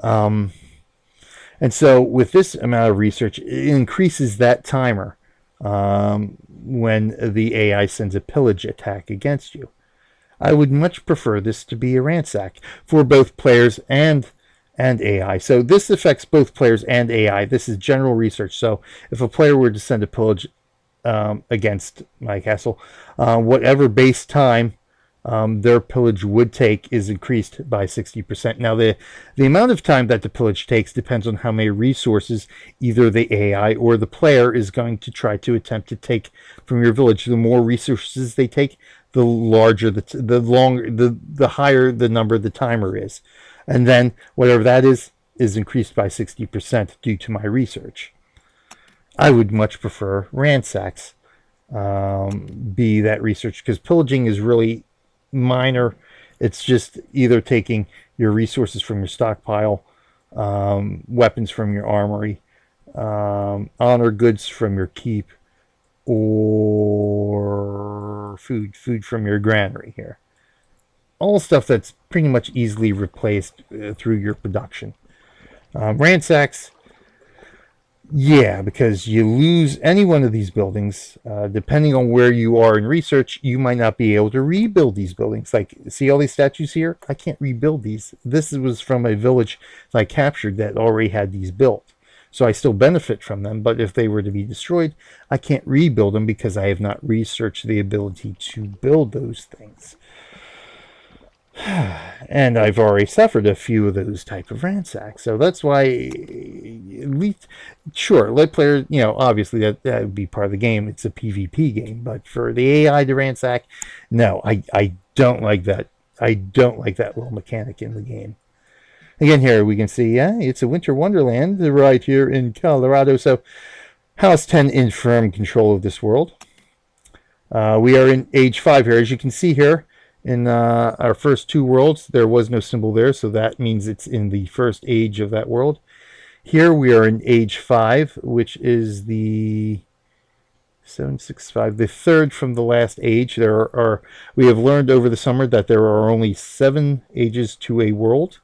And so with this amount of research, it increases that timer when the AI sends a pillage attack against you. I would much prefer this to be a ransack for both players and AI. So this affects both players and AI. This is general research. So if a player were to send a pillage against my castle, whatever base time their pillage would take is increased by 60%. Now, the amount of time that the pillage takes depends on how many resources either the AI or the player is going to try to attempt to take from your village. The more resources they take, the larger the higher the number the timer is, and then whatever that is increased by 60% due to my research. I would much prefer ransacks be that research, because pillaging is really minor. It's just either taking your resources from your stockpile, weapons from your armory, honor goods from your keep, or food from your granary here. All stuff that's pretty much easily replaced through your production. Ransacks, yeah, because you lose any one of these buildings, depending on where you are in research, you might not be able to rebuild these buildings. Like, see all these statues here? I can't rebuild these. This was from a village that I captured that already had these built. So I still benefit from them, but if they were to be destroyed, I can't rebuild them because I have not researched the ability to build those things. And I've already suffered a few of those type of ransacks. So that's why, at least, sure, let players, obviously that would be part of the game. It's a PvP game. But for the AI to ransack, no, I don't like that. I don't like that little mechanic in the game. Again, here we can see, it's a winter wonderland right here in Colorado. So House 10 in firm control of this world. We are in Age 5 here. As you can see here, in our first two worlds, there was no symbol there, so that means it's in the first age of that world. Here we are in Age 5, which is the 765, the third from the last age. We have learned over the summer that there are only 7 ages to a world.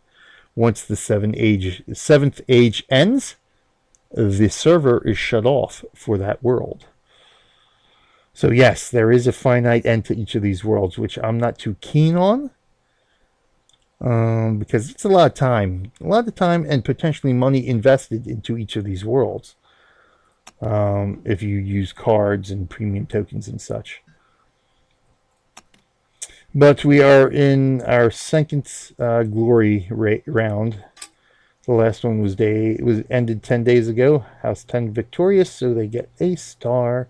Once the seventh age ends, the server is shut off for that world. So yes, there is a finite end to each of these worlds, which I'm not too keen on, because it's a lot of time and potentially money invested into each of these worlds, if you use cards and premium tokens and such. But we are in our second glory round. The last one was ended 10 days ago. House 10 victorious, so they get a star.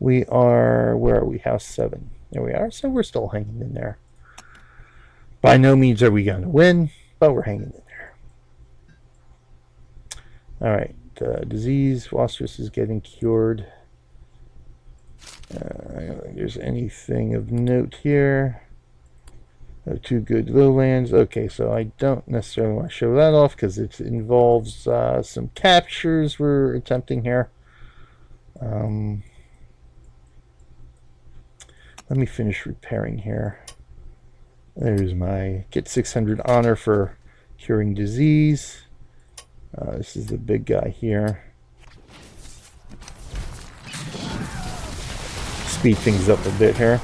We are, where are we? House 7. There we are. So we're still hanging in there. By no means are we going to win, but we're hanging in there. All right. Disease. Phosphorus is getting cured. I don't think there's anything of note here. Two good lowlands. Okay, so I don't necessarily want to show that off because it involves some captures we're attempting here. Let me finish repairing here. There's my get 600 honor for curing disease. This is the big guy here. Speed things up a bit here.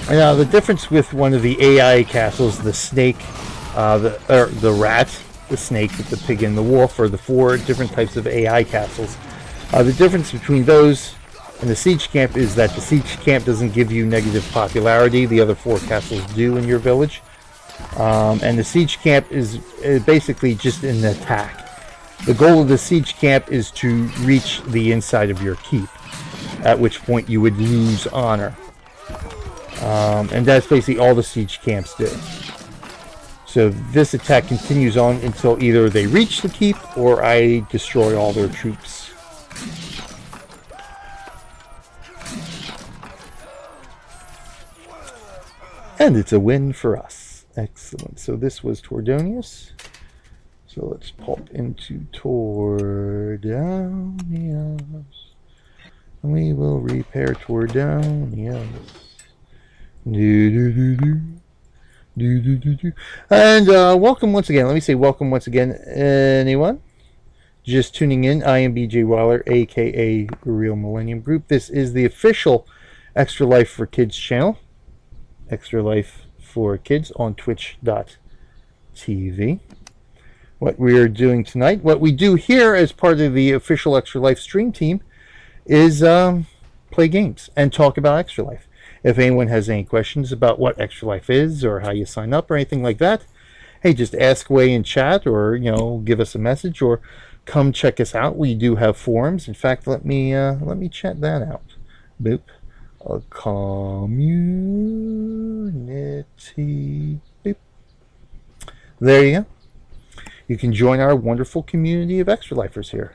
Now, the difference with one of the AI castles, the snake, the rat, the snake, the pig, and the wolf, are the 4 different types of AI castles. The difference between those and the siege camp is that the siege camp doesn't give you negative popularity. The other 4 castles do in your village. And the siege camp is basically just an attack. The goal of the siege camp is to reach the inside of your keep, at which point you would lose honor. And that's basically all the siege camps do. So this attack continues on until either they reach the keep or I destroy all their troops. And it's a win for us. Excellent. So this was Tordonius. So let's pop into Tordonius. We will repair Tordonius. And welcome once again. Let me say welcome once again. Anyone just tuning in? I am BJ Weiler, aka Real Millennium Group. This is the official Extra Life for Kids channel. Extra Life for Kids on twitch.tv. What we are doing tonight, what we do here as part of the official Extra Life stream team, is play games and talk about Extra Life. If anyone has any questions about what Extra Life is or how you sign up or anything like that, hey, just ask away in chat, or give us a message, or come check us out. We do have forums. In fact, let me chat that out. Boop. A community. Boop. There you go. You can join our wonderful community of Extra Lifers here.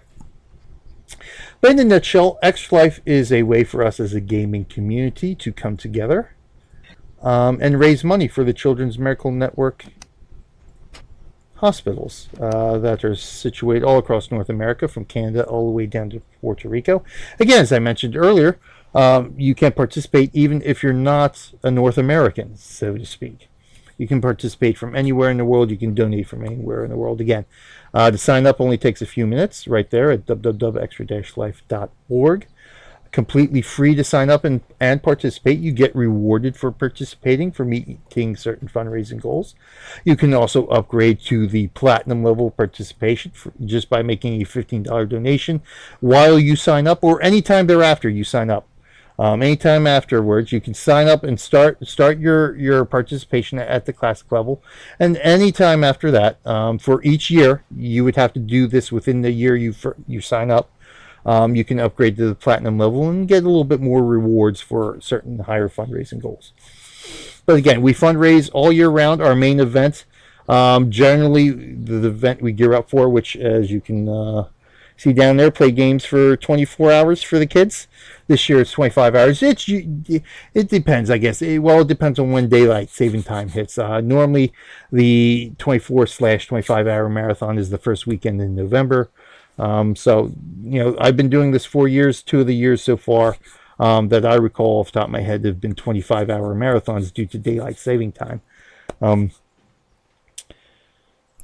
But in a nutshell, Extra Life is a way for us as a gaming community to come together and raise money for the Children's Miracle Network hospitals that are situated all across North America, from Canada all the way down to Puerto Rico. Again, as I mentioned earlier, You can participate even if you're not a North American, so to speak. You can participate from anywhere in the world. You can donate from anywhere in the world. Again, to sign up only takes a few minutes right there at www.extra-life.org. Completely free to sign up and participate. You get rewarded for participating, for meeting certain fundraising goals. You can also upgrade to the platinum level participation just by making a $15 donation while you sign up, or anytime thereafter you sign up. Anytime afterwards, you can sign up and start your participation at the classic level, and anytime after that, for each year, you would have to do this within the year you sign up. You can upgrade to the platinum level and get a little bit more rewards for certain higher fundraising goals. But again, we fundraise all year round. Our main event, generally the event we gear up for, which as you can see down there, play games for 24 hours for the kids. This year it's 25 hours. It depends, I guess. It depends on when daylight saving time hits. Normally the 24/25 hour marathon is the first weekend in November. So, I've been doing this 4 years. 2 of the years so far that I recall off the top of my head have been 25-hour marathons due to daylight saving time.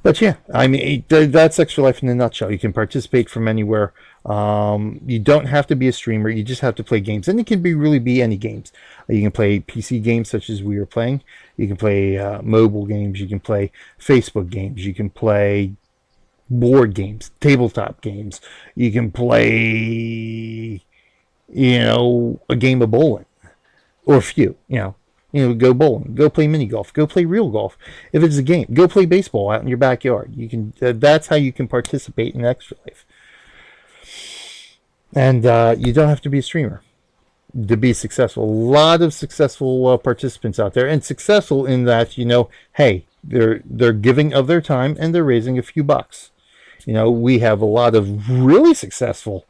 But yeah, I mean, that's Extra Life in a nutshell. You can participate from anywhere. You don't have to be a streamer. You just have to play games. And it can really be any games. You can play PC games such as we were playing. You can play mobile games. You can play Facebook games. You can play board games, tabletop games. You can play, a game of bowling, or a few. Go bowling, go play mini golf, go play real golf. If it's a game, go play baseball out in your backyard. You can. That's how you can participate in Extra Life. And you don't have to be a streamer to be successful. A lot of successful participants out there, and successful in that hey, they're giving of their time and they're raising a few bucks. We have a lot of really successful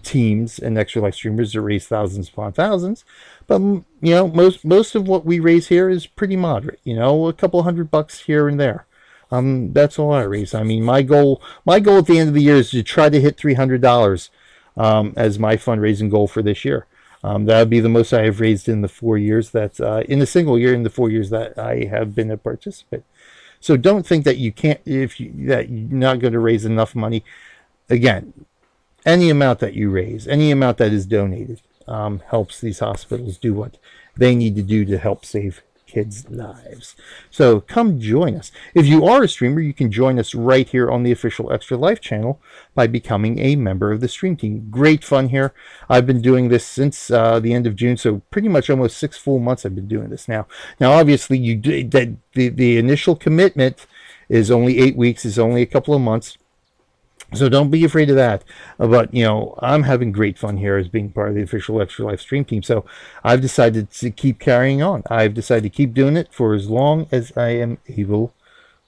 teams and Extra Life streamers that raise thousands upon thousands, but most of what we raise here is pretty moderate. A couple $100 here and there. That's all I raise. I mean, my goal at the end of the year is to try to hit $300 as my fundraising goal for this year. That would be the most I have raised in the 4 years that in a single year in the 4 years that I have been a participant. So don't think that you can't, that you're not going to raise enough money. Again, any amount that you raise, any amount that is donated, helps these hospitals do what they need to do to help save kids' lives. So come join us. If you are a streamer, you can join us right here on the official Extra Life channel by becoming a member of the stream team. Great fun here. I've been doing this since the end of June, so pretty much almost 6 full months I've been doing this now. Now, obviously, the initial commitment is only 8 weeks, is only a couple of months. So don't be afraid of that. But, I'm having great fun here as being part of the official Extra Life stream team. So I've decided to keep carrying on. I've decided to keep doing it for as long as I am able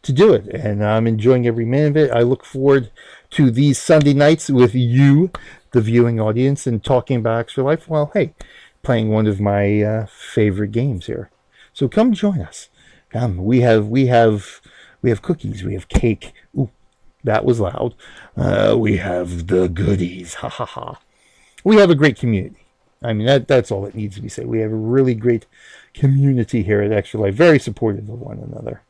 to do it. And I'm enjoying every minute of it. I look forward to these Sunday nights with you, the viewing audience, and talking about Extra Life. Well, hey, playing one of my favorite games here. So come join us. We have cookies. We have cake. Ooh. That was loud. We have the goodies. Ha ha ha. We have a great community. I mean, that's all that needs to be said. We have a really great community here at Extra Life. Very supportive of one another.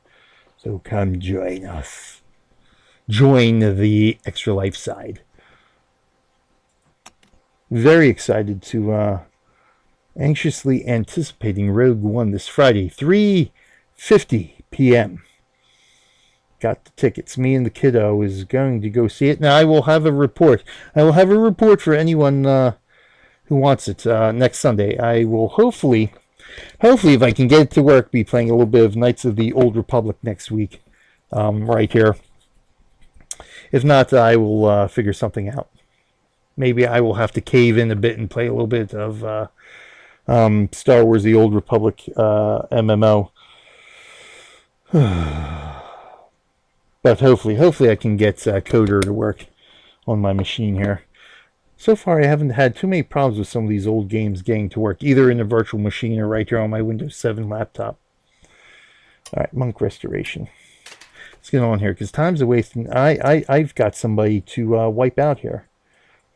So come join us. Join the Extra Life side. Very excited to anxiously anticipating Rogue One this Friday, 3:50 p.m. Got the tickets. Me and the kiddo is going to go see it. Now I will have a report. I will have a report for anyone who wants it next Sunday. I will hopefully, if I can get it to work, be playing a little bit of Knights of the Old Republic next week, right here. If not, I will figure something out. Maybe I will have to cave in a bit and play a little bit of Star Wars: The Old Republic MMO. But hopefully I can get Coder to work on my machine here. So far, I haven't had too many problems with some of these old games getting to work, either in a virtual machine or right here on my Windows 7 laptop. All right, Monk Restoration. Let's get on here, because time's a waste. And I've got somebody to wipe out here.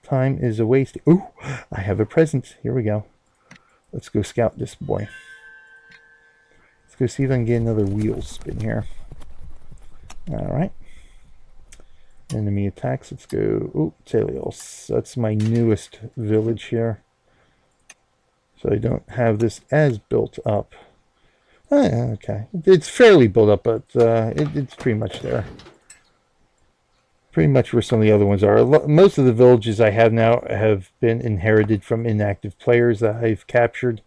Time is a waste. Ooh, I have a present. Here we go. Let's go scout this boy. Let's go see if I can get another wheel spin here. Alright. Enemy attacks. Let's go. Oh, Telios. That's my newest village here. So I don't have this as built up. Oh, yeah, okay. It's fairly built up, but it's pretty much there. Pretty much where some of the other ones are. Most of the villages I have now have been inherited from inactive players that I've captured.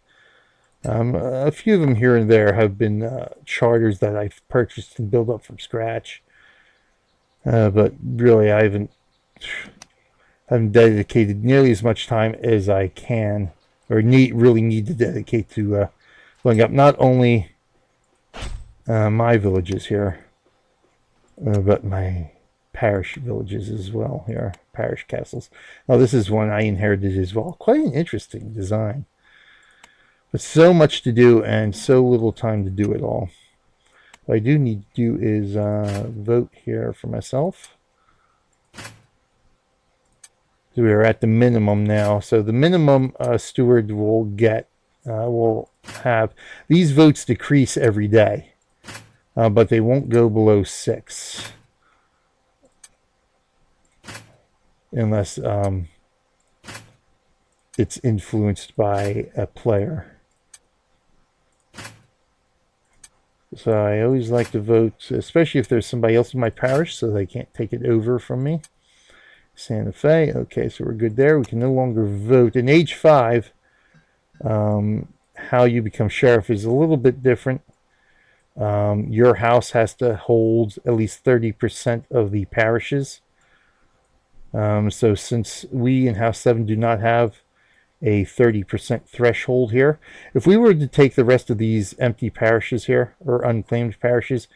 A few of them here and there have been charters that I've purchased and built up from scratch. But really, I haven't dedicated nearly as much time as I can, or really need to dedicate to building up not only my villages here, but my parish villages as well here, parish castles. Now this is one I inherited as well. Quite an interesting design, but so much to do and so little time to do it all. What I do need to do is vote here for myself. So we are at the minimum now. So the minimum steward will have these votes decrease every day, but they won't go below 6 unless it's influenced by a player. So I always like to vote, especially if there's somebody else in my parish, so they can't take it over from me. Santa Fe. Okay, so we're good there. We can no longer vote. In age 5, how you become sheriff is a little bit different. Your house has to hold at least 30% of the parishes. So since we in House 7 do not have a 30% threshold here, if we were to take the rest of these empty parishes here, or unclaimed parishes,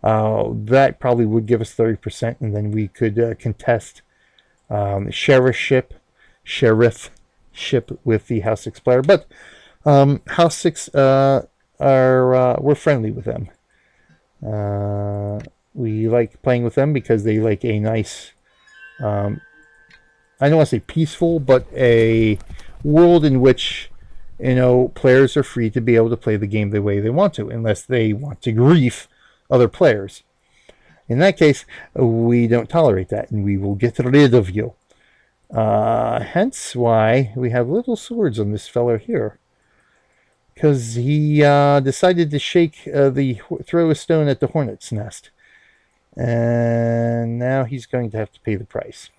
that probably would give us 30%, and then we could contest sheriffship with the House 6 player. But House 6 we're friendly with them. We like playing with them because they like a nice, I don't want to say peaceful, but a world in which, players are free to be able to play the game the way they want to, unless they want to grief other players. In that case, we don't tolerate that, and we will get rid of you. Hence why we have little swords on this fellow here. Because he decided to throw a stone at the hornet's nest. And now he's going to have to pay the price.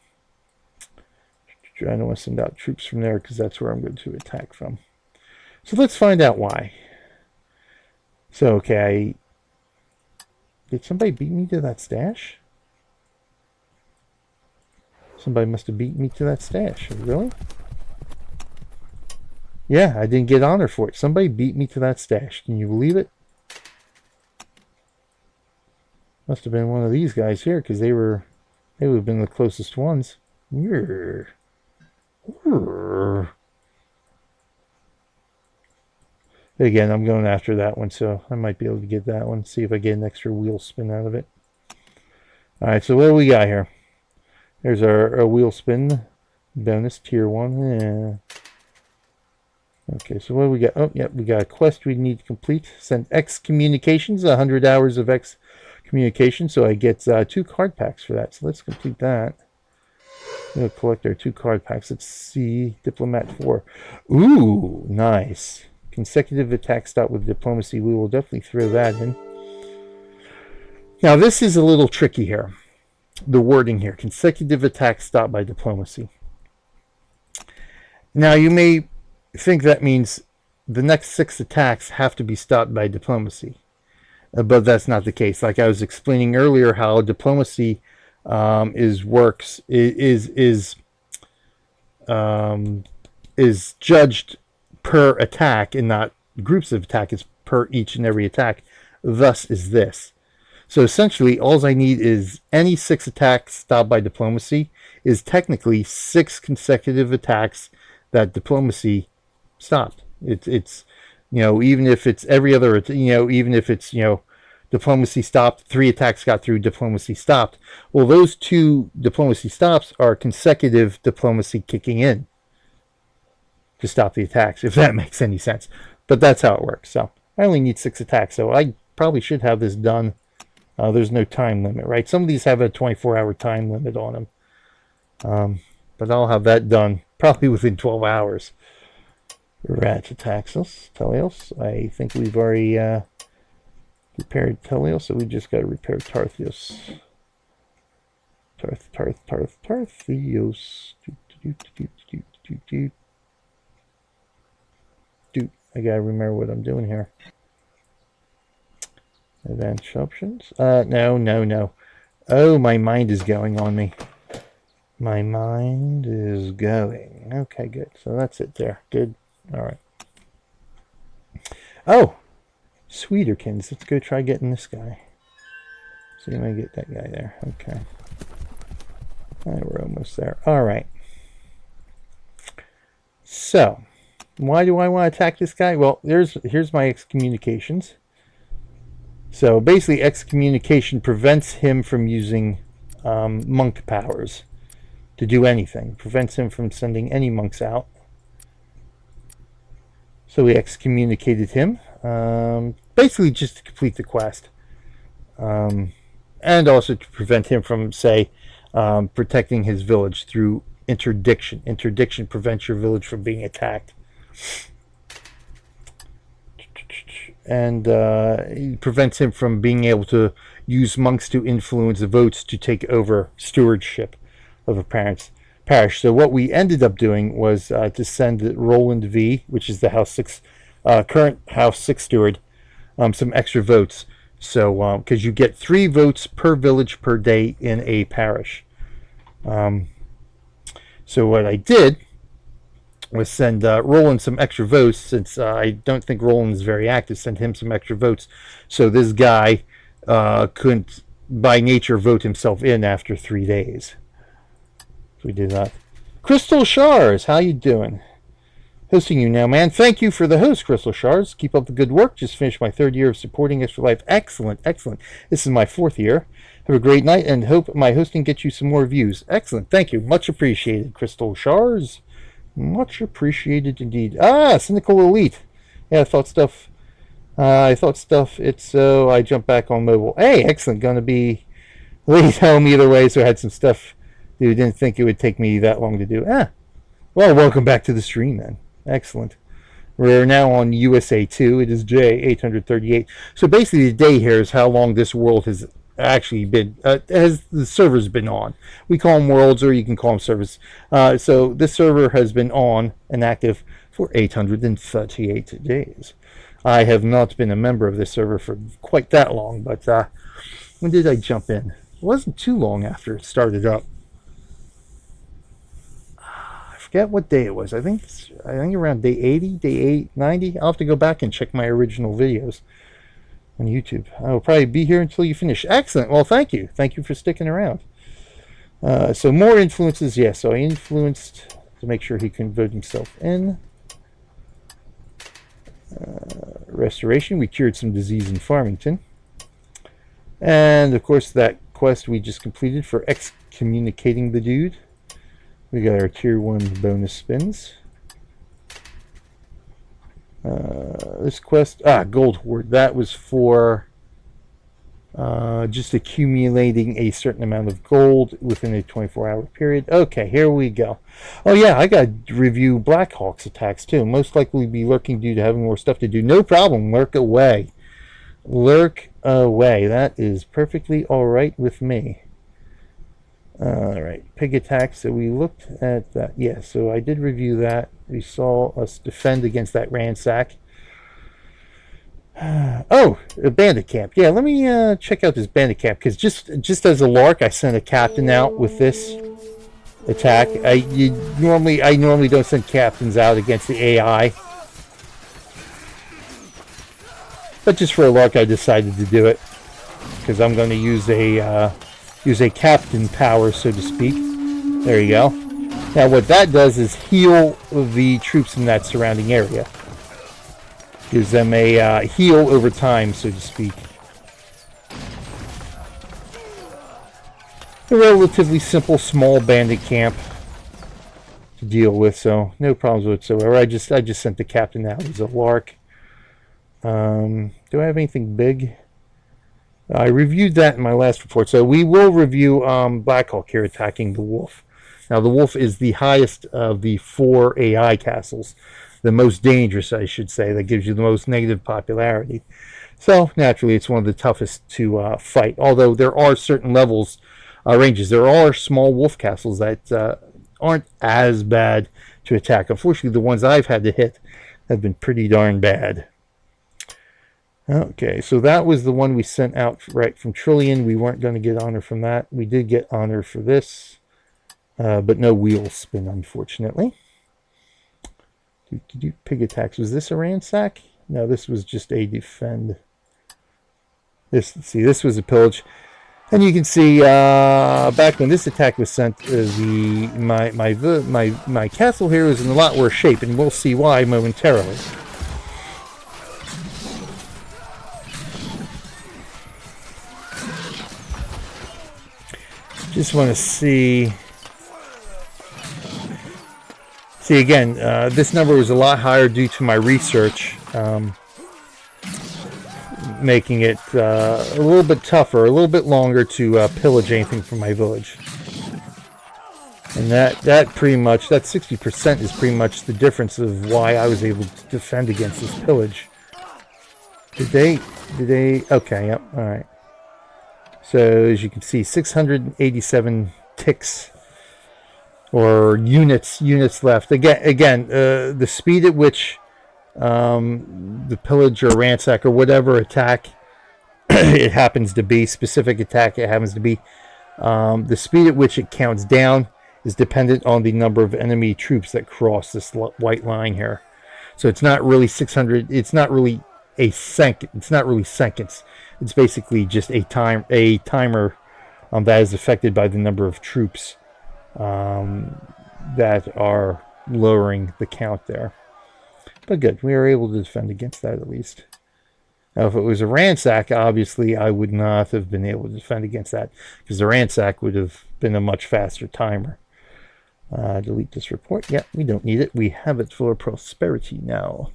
I don't want to send out troops from there because that's where I'm going to attack from. So let's find out why. So, okay, did somebody beat me to that stash? Somebody must have beat me to that stash. Really? Yeah, I didn't get honor for it. Somebody beat me to that stash. Can you believe it? Must have been one of these guys here, because they would have been the closest ones. Again, I'm going after that one, so I might be able to get that one. See if I get an extra wheel spin out of it. Alright, so what do we got here? There's our wheel spin bonus, tier 1. Yeah. Okay, so what do we got? Oh, yeah, we got a quest we need to complete. Send X communications, 100 hours of X communication, so I get 2 card packs for that. So let's complete that. We'll collect our 2 card packs. Let's see, Diplomat 4. Ooh, nice. Consecutive attack stop with diplomacy. We will definitely throw that in. Now, this is a little tricky here. The wording here. Consecutive attack stop by diplomacy. Now, you may think that means the next 6 attacks have to be stopped by diplomacy. But that's not the case. Like I was explaining earlier, how diplomacy is judged per attack and not groups of attack. It's per each and every attack. Thus is this. So essentially, all I need is any 6 attacks stopped by diplomacy is technically 6 consecutive attacks that diplomacy stopped. It's even if it's every other, even if it's, diplomacy stopped, 3 attacks got through, diplomacy stopped. Well, those 2 diplomacy stops are consecutive diplomacy kicking in. to stop the attacks, if that makes any sense. But that's how it works. So I only need 6 attacks, so I probably should have this done. There's no time limit, right? Some of these have a 24-hour time limit on them. But I'll have that done probably within 12 hours. Ratataxis, Teleos. I think we've already repaired Teleos, so we just got to repair Tarthios. Tarthios. I gotta remember what I'm doing here. Advanced options. No. Oh, my mind is going on me. My mind is going. Okay, good. So that's it there. Good. All right. Oh, Sweeterkins. Let's go try getting this guy. See if I get that guy there. Okay. All right, we're almost there. All right. So, why do I want to attack this guy? Well, here's my excommunications. So basically, excommunication prevents him from using monk powers to do anything. Prevents him from sending any monks out. So we excommunicated him, basically just to complete the quest, and also to prevent him from, say, protecting his village through interdiction. Interdiction prevents your village from being attacked. And it prevents him from being able to use monks to influence the votes to take over stewardship of a parish. So what we ended up doing was to send Roland V, which is the House 6, current House 6 steward, some extra votes. So, because you get 3 votes per village per day in a parish. So what I did was send Roland some extra votes, since I don't think Roland is very active. Send him some extra votes, so this guy couldn't, by nature, vote himself in after 3 days. So we did that. Crystal Shards, how you doing? Hosting you now, man. Thank you for the host, Crystal Shards. Keep up the good work. Just finished my 3rd year of supporting Extra Life. Excellent, excellent. This is my 4th year. Have a great night, and hope my hosting gets you some more views. Excellent. Thank you. Much appreciated, Crystal Shards. Much appreciated indeed. Cynical Elite. Yeah, I thought stuff. It's so I jumped back on mobile. Hey, excellent. Gonna be late home either way, so I had some stuff. Dude, didn't think it would take me that long to do. Well, welcome back to the stream then. Excellent. We're now on USA 2. It is J838. So basically, the day here is how long this world has actually been, has the server's been on. We call them worlds, or you can call them servers. So this server has been on and active for 838 days. I have not been a member of this server for quite that long, but when did I jump in? It wasn't too long after it started up. I forget what day it was. I think around day 80, day 90. I'll have to go back and check my original videos on YouTube. I will probably be here until you finish. Excellent. Well, thank you. Thank you for sticking around. So more influences. Yes, so I influenced to make sure he can vote himself in. Restoration. We cured some disease in Farmington. And, of course, that quest we just completed for excommunicating the dude. We got our tier 1 bonus spins. This quest, Gold Hoard, that was for just accumulating a certain amount of gold within a 24-hour period. Okay, here we go. Oh yeah, I got to review Blackhawk's attacks too. Most likely be lurking due to having more stuff to do. No problem, lurk away. Lurk away. That is perfectly alright with me. Alright, pig attacks. So we looked at that. Yeah, so I did review that. We saw us defend against that ransack. Oh, a bandit camp. Yeah, let me check out this bandit camp, because just as a lark, I sent a captain out with this attack. I normally don't send captains out against the AI, but just for a lark, I decided to do it because I'm going to use a captain power, so to speak. There you go. Now, what that does is heal the troops in that surrounding area. Gives them a heal over time, so to speak. A relatively simple, small bandit camp to deal with, so no problems whatsoever. I just sent the captain out as a lark. Do I have anything big? I reviewed that in my last report, so we will review Blackhawk here attacking the wolf. Now the wolf is the highest of the 4 AI castles, the most dangerous, I should say, that gives you the most negative popularity. So naturally it's one of the toughest to fight, although there are certain levels, ranges. There are small wolf castles that aren't as bad to attack. Unfortunately, the ones I've had to hit have been pretty darn bad. Okay, so that was the one we sent out right from Trillion. We weren't going to get honor from that. We did get honor for this, but no wheel spin, unfortunately. Pig attacks. Was this a ransack? No, this was just a defend. This was a pillage. And you can see back when this attack was sent, my castle here was in a lot worse shape, and we'll see why momentarily. Just want to see again, this number was a lot higher due to my research, making it a little bit tougher, a little bit longer to pillage anything from my village. And that pretty much, that 60% is pretty much the difference of why I was able to defend against this pillage. Did they, okay, yep, alright. So as you can see, 687 ticks or units left. Again, the speed at which the pillage or ransack or whatever attack it happens to be, specific attack it happens to be, the speed at which it counts down is dependent on the number of enemy troops that cross this white line here. So it's not really 600. It's not really a second. It's not really seconds. It's basically just a timer that is affected by the number of troops that are lowering the count there. But good, we were able to defend against that at least. Now, if it was a ransack, obviously I would not have been able to defend against that, because the ransack would have been a much faster timer. Delete this report. Yeah, we don't need it. We have it for prosperity now.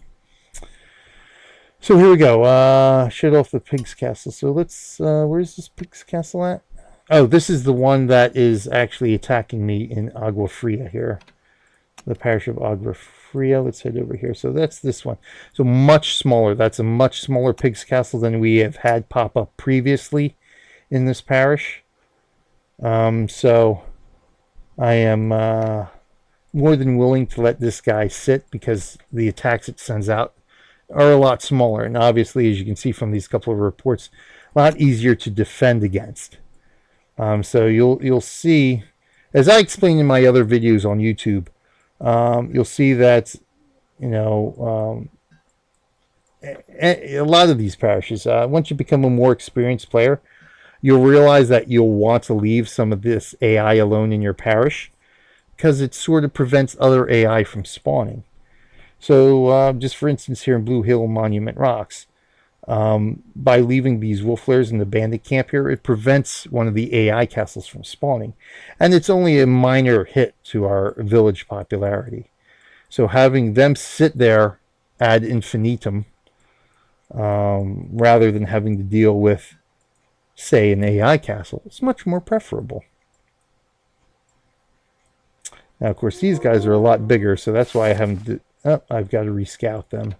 So here we go. Shut off the pig's castle. So let's, where's this pig's castle at? Oh, this is the one that is actually attacking me in Agua Fria here. The parish of Agua Fria. Let's head over here. So that's this one. So much smaller. That's a much smaller pig's castle than we have had pop up previously in this parish. So I am more than willing to let this guy sit, because the attacks it sends out are a lot smaller, and obviously, as you can see from these couple of reports, a lot easier to defend against. So you'll see, as I explained in my other videos on YouTube, you'll see that, you know, a lot of these parishes, once you become a more experienced player, you'll realize that you'll want to leave some of this AI alone in your parish, because it sort of prevents other AI from spawning. So just for instance, here in Blue Hill Monument Rocks, by leaving these wolf lairs in the bandit camp here, it prevents one of the AI castles from spawning. And it's only a minor hit to our village popularity. So having them sit there ad infinitum, rather than having to deal with, say, an AI castle, is much more preferable. Now, of course, these guys are a lot bigger, so that's why I haven't... I've got to rescout them.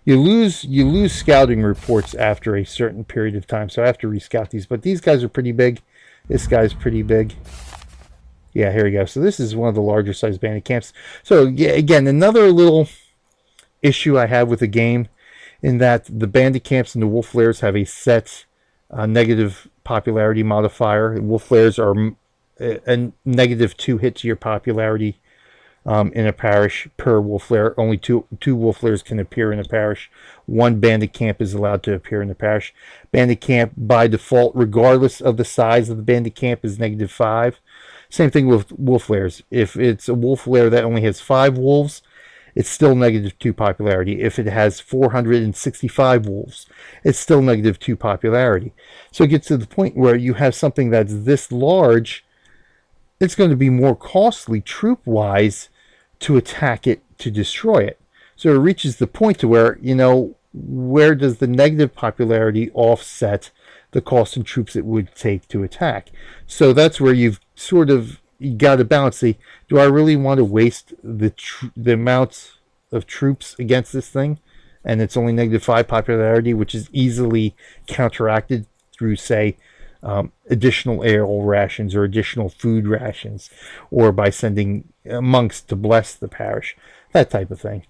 You lose scouting reports after a certain period of time, so I have to rescout these. But these guys are pretty big. This guy's pretty big. Yeah, here we go. So this is one of the larger size bandit camps. So yeah, again, another little issue I have with the game, in that the bandit camps and the wolf lairs have a set negative popularity modifier. Wolf lairs are a -2 hit to your popularity in a parish per wolf lair. Only two wolf lairs can appear in a parish. One bandit camp is allowed to appear in the parish. Bandit camp by default, regardless of the size of the bandit camp, is -5. Same thing with wolf lairs. If it's a wolf lair that only has 5 wolves, it's still -2 popularity. If it has 465 wolves, it's still -2 popularity. So it gets to the point where you have something that's this large, it's going to be more costly troop-wise to attack it to destroy it. So it reaches the point to where, where does the negative popularity offset the cost in troops it would take to attack? So that's where you've sort of got to balance do I really want to waste the amount of troops against this thing? And it's only -5 popularity, which is easily counteracted through, say, additional ale rations or additional food rations, or by sending monks to bless the parish, that type of thing.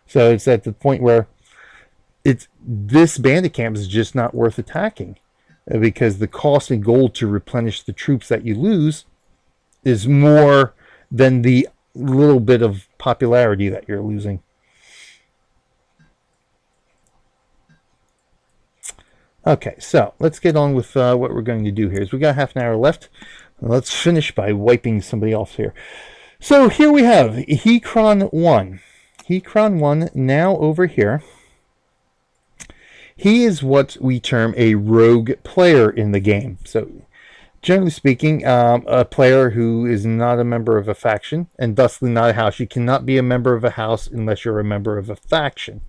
So it's at the point where this bandit camp is just not worth attacking, because the cost in gold to replenish the troops that you lose is more than the little bit of popularity that you're losing. Okay, so let's get on with what we're going to do here. We got half an hour left. Let's finish by wiping somebody else here. So here we have Hekron 1. Hekron 1 now over here. He is what we term a rogue player in the game. So generally speaking, a player who is not a member of a faction, and thusly not a house. You cannot be a member of a house unless you're a member of a faction.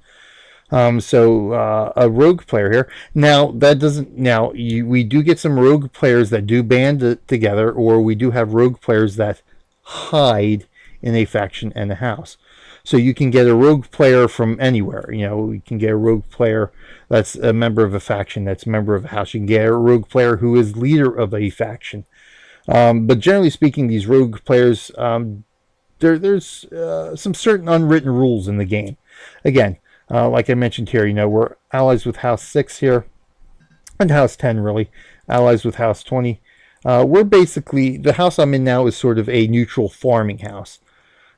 So a rogue player here. Now that doesn't. Now we do get some rogue players that do band together, or we do have rogue players that hide in a faction and a house. So you can get a rogue player from anywhere. You can get a rogue player that's a member of a faction, that's a member of a house. You can get a rogue player who is leader of a faction. But generally speaking, these rogue players, there's some certain unwritten rules in the game. Again, like I mentioned here, we're allies with House 6 here, and House 10 really, allies with House 20. We're basically, the house I'm in now is sort of a neutral farming house.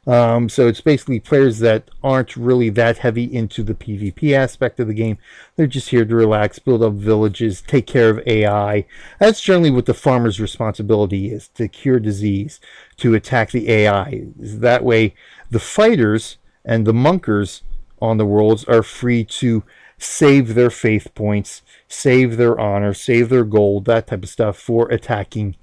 So it's basically players that aren't really that heavy into the PvP aspect of the game. They're just here to relax, build up villages, take care of AI. That's generally what the farmer's responsibility is, to cure disease, to attack the AI. That way, the fighters and the monkers on the worlds are free to save their faith points, save their honor, save their gold, that type of stuff, for attacking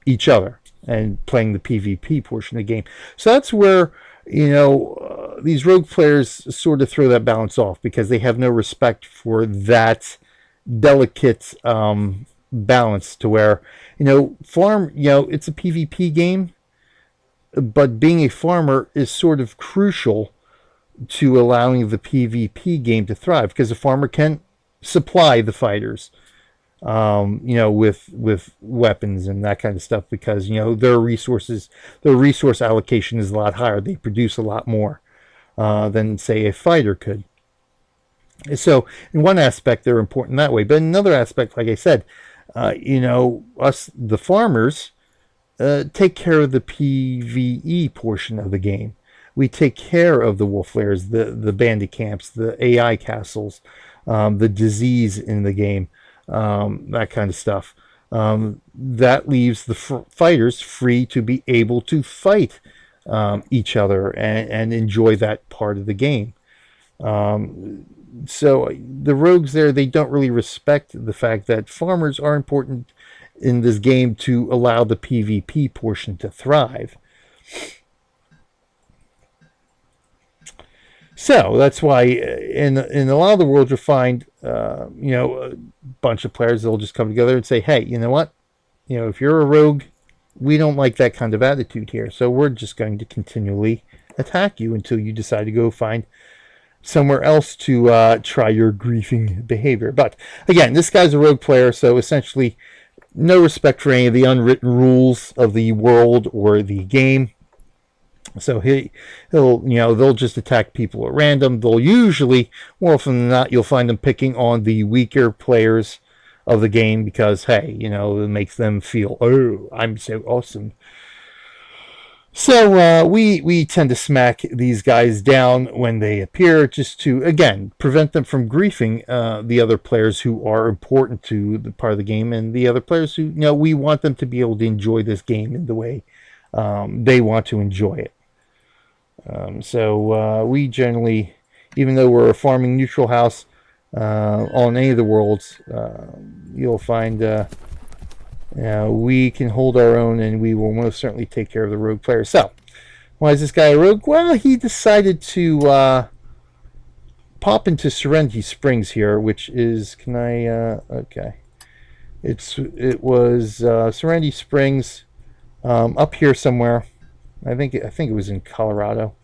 each other and playing the PvP portion of the game. So that's where, these rogue players sort of throw that balance off, because they have no respect for that delicate balance, to where, farm, it's a PvP game, but being a farmer is sort of crucial to allowing the PvP game to thrive, because a farmer can supply the fighters, with weapons and that kind of stuff, because their resource allocation is a lot higher. They produce a lot more than, say, a fighter could. So in one aspect, they're important that way, but in another aspect, like I said, us the farmers take care of the PvE portion of the game. We take care of the wolf lairs, the bandit camps, the AI castles, the disease in the game, that kind of stuff. That leaves the fighters free to be able to fight each other and enjoy that part of the game. So the rogues there, they don't really respect the fact that farmers are important in this game to allow the PvP portion to thrive. So that's why in a lot of the world you'll find, a bunch of players, they'll just come together and say, hey, you know what? If you're a rogue, we don't like that kind of attitude here. So we're just going to continually attack you until you decide to go find somewhere else to try your griefing behavior. But again, this guy's a rogue player, so essentially no respect for any of the unwritten rules of the world or the game. So they'll just attack people at random. They'll usually, more often than not, you'll find them picking on the weaker players of the game, because, hey, it makes them feel, oh, I'm so awesome. So we tend to smack these guys down when they appear, just to, again, prevent them from griefing the other players who are important to the part of the game, and the other players who, we want them to be able to enjoy this game in the way they want to enjoy it. So we generally, even though we're a farming neutral house on any of the worlds, you'll find we can hold our own, and we will most certainly take care of the rogue players. So Why is this guy a rogue? Well, he decided to pop into Serenity Springs here, which is, can I, okay. It was Serenity Springs, up here somewhere. I think it was in Colorado.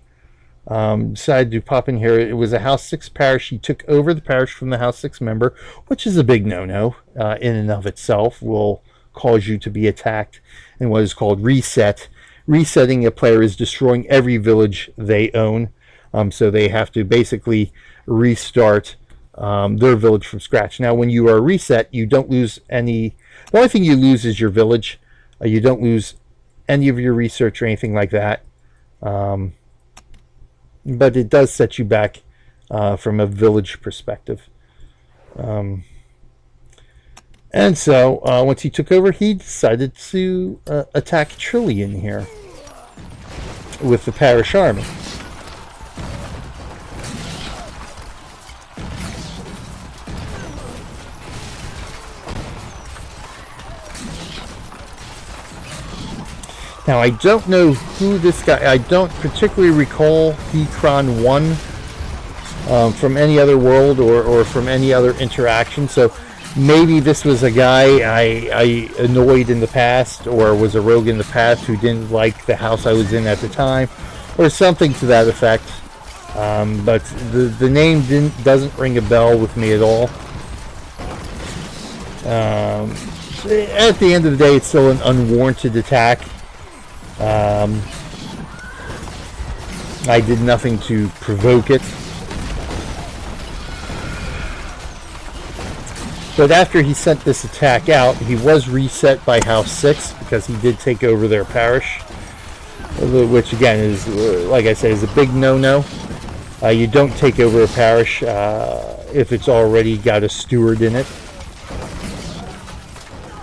Decided to pop in here. It was a House 6 parish. He took over the parish from the House 6 member, which is a big no-no in and of itself. Will cause you to be attacked in what is called reset. Resetting a player is destroying every village they own. So they have to basically restart their village from scratch. Now, when you are reset, you don't lose any. The only thing you lose is your village. You don't lose any of your research or anything like that. But it does set you back from a village perspective. And so once he took over, he decided to attack Trillian here with the parish army. Now, I don't know who this guy... I don't particularly recall Hecron 1 from any other world or from any other interaction, so maybe this was a guy I annoyed in the past or was a rogue in the past who didn't like the house I was in at the time, or something to that effect. But the name doesn't ring a bell with me at all. At the end of the day, it's still an unwarranted attack. I did nothing to provoke it. But after he sent this attack out, he was reset by House 6 because he did take over their parish, which again is, like I said, is a big no-no. You don't take over a parish if it's already got a steward in it,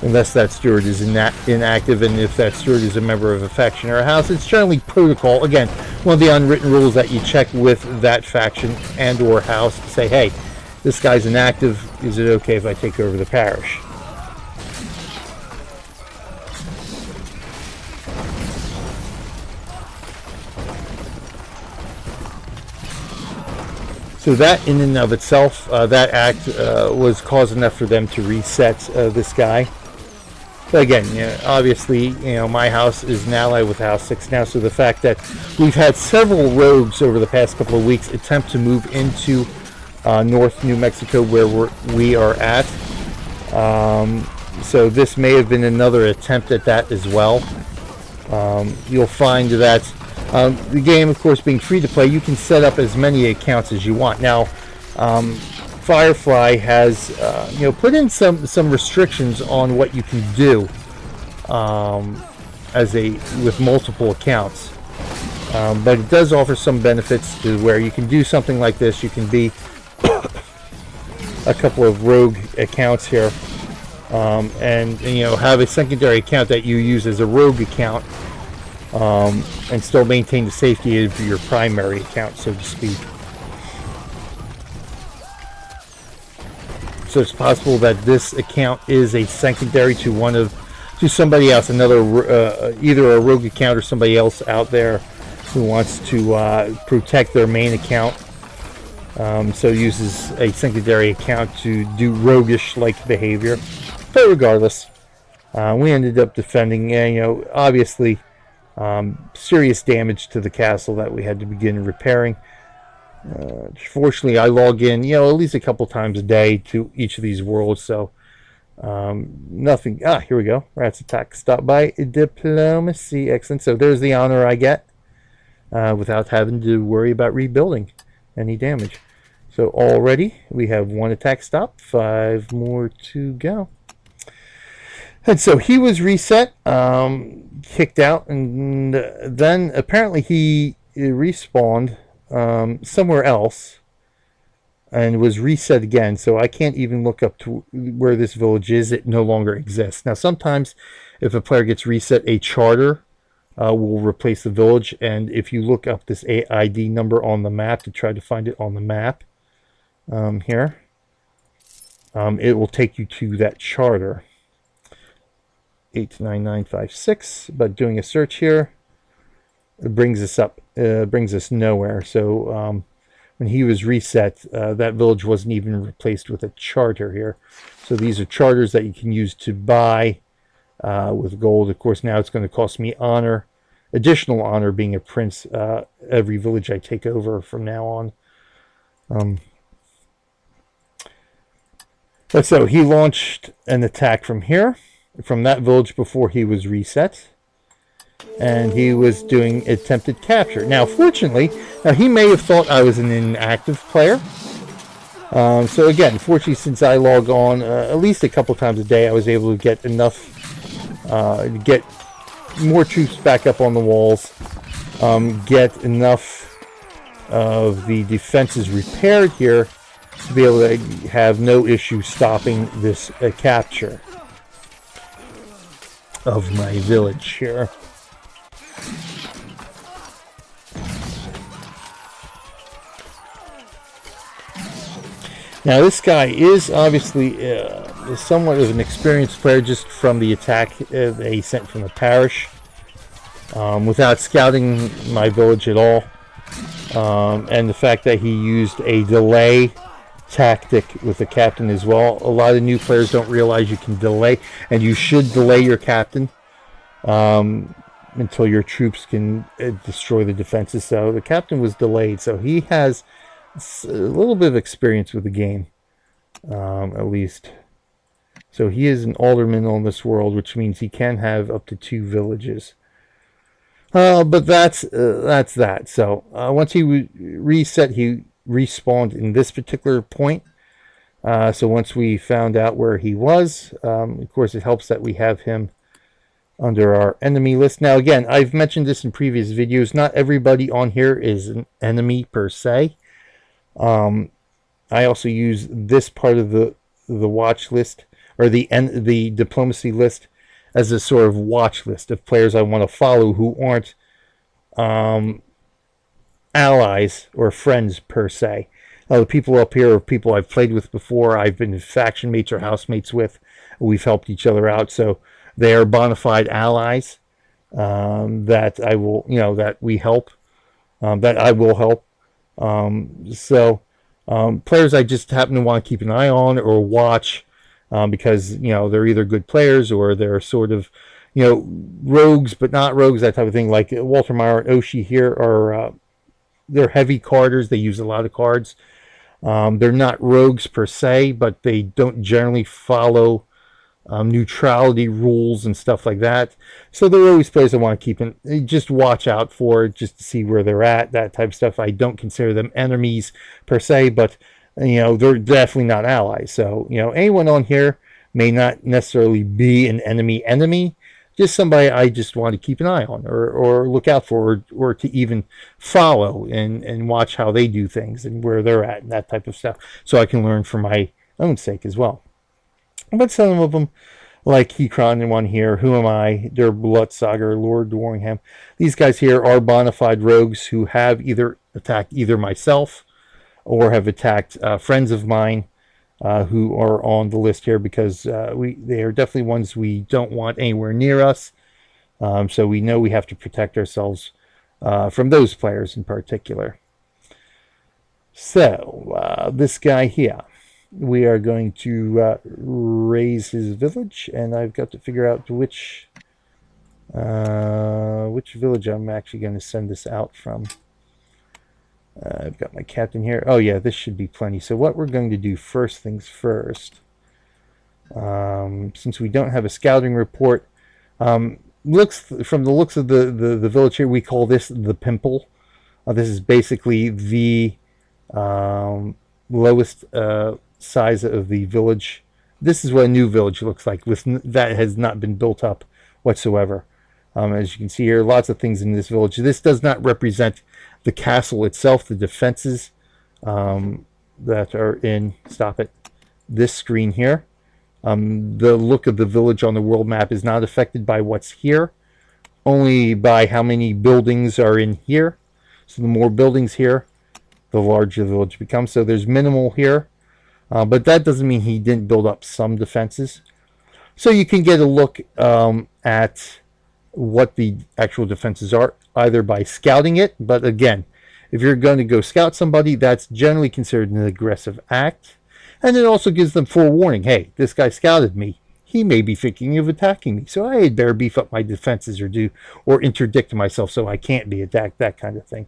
unless that steward is inactive, and if that steward is a member of a faction or a house. It's generally protocol. Again, one of the unwritten rules that you check with that faction and or house to say, hey, this guy's inactive, is it okay if I take over the parish? So that in and of itself, that act was cause enough for them to reset this guy. But again, obviously, my house is an ally with House 6 now, so the fact that we've had several rogues over the past couple of weeks attempt to move into North New Mexico where we are at. So this may have been another attempt at that as well. You'll find that the game, of course, being free to play, you can set up as many accounts as you want. Now, Firefly has put in some restrictions on what you can do with multiple accounts, but it does offer some benefits to where you can do something like this. You can be a couple of rogue accounts here, and have a secondary account that you use as a rogue account, and still maintain the safety of your primary account, so to speak. So it's possible that this account is a secondary to somebody else, either a rogue account or somebody else out there who wants to protect their main account. So uses a secondary account to do roguish-like behavior. But regardless, we ended up defending, obviously, serious damage to the castle that we had to begin repairing. Fortunately, I log in, at least a couple times a day to each of these worlds, so nothing. Here we go. Rats attack. Stop by diplomacy. Excellent. So there's the honor I get without having to worry about rebuilding any damage. So already we have 1 attack stop, 5 more to go. And so he was reset, kicked out, and then apparently he respawned somewhere else and was reset again. So I can't even look up to where this village is. It no longer exists. Now, sometimes if a player gets reset, a charter will replace the village. And if you look up this ID number on the map to try to find it on the map here, it will take you to that charter. 89956. But doing a search here, brings us up, brings us nowhere. So when he was reset, that village wasn't even replaced with a charter here. So these are charters that you can use to buy with gold. Of course, now it's going to cost me honor, additional honor, being a prince every village I take over from now on. But so he launched an attack from here, from that village before he was reset. And he was doing attempted capture. Now, fortunately, he may have thought I was an inactive player. So again, fortunately, since I log on at least a couple times a day, I was able to get enough, get more troops back up on the walls, get enough of the defenses repaired here to be able to have no issue stopping this capture of my village here. Now this guy is obviously somewhat of an experienced player just from the attack they sent from the parish, without scouting my village at all, and the fact that he used a delay tactic with the captain as well. A lot of new players don't realize you can delay, and you should delay your captain until your troops can destroy the defenses. So the captain was delayed, so he has a little bit of experience with the game, at least. So he is an alderman on this world, which means he can have up to 2 villages. But that's that. So once he reset, he respawned in this particular point. So once we found out where he was, of course it helps that we have him under our enemy list. Now again, I've mentioned this in previous videos, not everybody on here is an enemy per se. I also use this part of the watch list, or the diplomacy list, as a sort of watch list of players I want to follow who aren't allies or friends per se. The people up here are people I've played with before, I've been faction mates or housemates with, we've helped each other out, so they are bona fide allies that I will, that we help, that I will help. Players I just happen to want to keep an eye on or watch, because they're either good players or they're sort of rogues but not rogues, that type of thing. Like Walter Meyer and Oshi here are they're heavy carders, they use a lot of cards. They're not rogues per se, but they don't generally follow neutrality rules and stuff like that. So they're always players I want to keep just watch out for, just to see where they're at, that type of stuff. I don't consider them enemies per se, but they're definitely not allies. So anyone on here may not necessarily be an enemy, just somebody I just want to keep an eye on or look out for, or to even follow and watch how they do things and where they're at and that type of stuff, so I can learn for my own sake as well. But some of them, like Hekron and one here, Who Am I, Der Bloodsager, Lord Dwarringham, these guys here are bona fide rogues who have either attacked either myself or have attacked friends of mine who are on the list here, because they are definitely ones we don't want anywhere near us. So we know we have to protect ourselves from those players in particular. So this guy here, we are going to raise his village, and I've got to figure out which village I'm actually going to send this out from. I've got my captain here. Oh yeah, this should be plenty. So what we're going to do, first things first, since we don't have a scouting report, from the looks of the village here, we call this the Pimple. This is basically the lowest size of the village. This is what a new village looks like, that has not been built up whatsoever. As you can see here, lots of things in this village. This does not represent the castle itself, the defenses that are in, stop it, this screen here. The look of the village on the world map is not affected by what's here, only by how many buildings are in here. So the more buildings here, the larger the village becomes. So there's minimal here, but that doesn't mean he didn't build up some defenses. So you can get a look at what the actual defenses are, either by scouting it, but again, if you're going to go scout somebody, that's generally considered an aggressive act. And it also gives them forewarning. Hey, this guy scouted me. He may be thinking of attacking me. So I had better beef up my defenses or interdict myself so I can't be attacked, that kind of thing.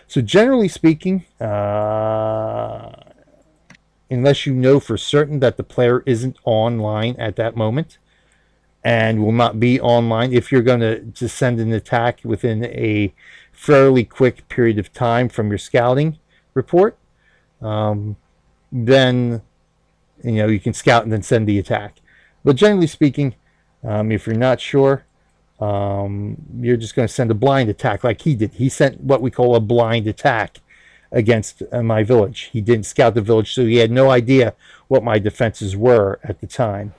So generally speaking, unless you know for certain that the player isn't online at that moment and will not be online, if you're going to send an attack within a fairly quick period of time from your scouting report, then you can scout and then send the attack. But generally speaking, if you're not sure, you're just going to send a blind attack like he did. He sent what we call a blind attack against my village. He didn't scout the village, so he had no idea what my defenses were at the time.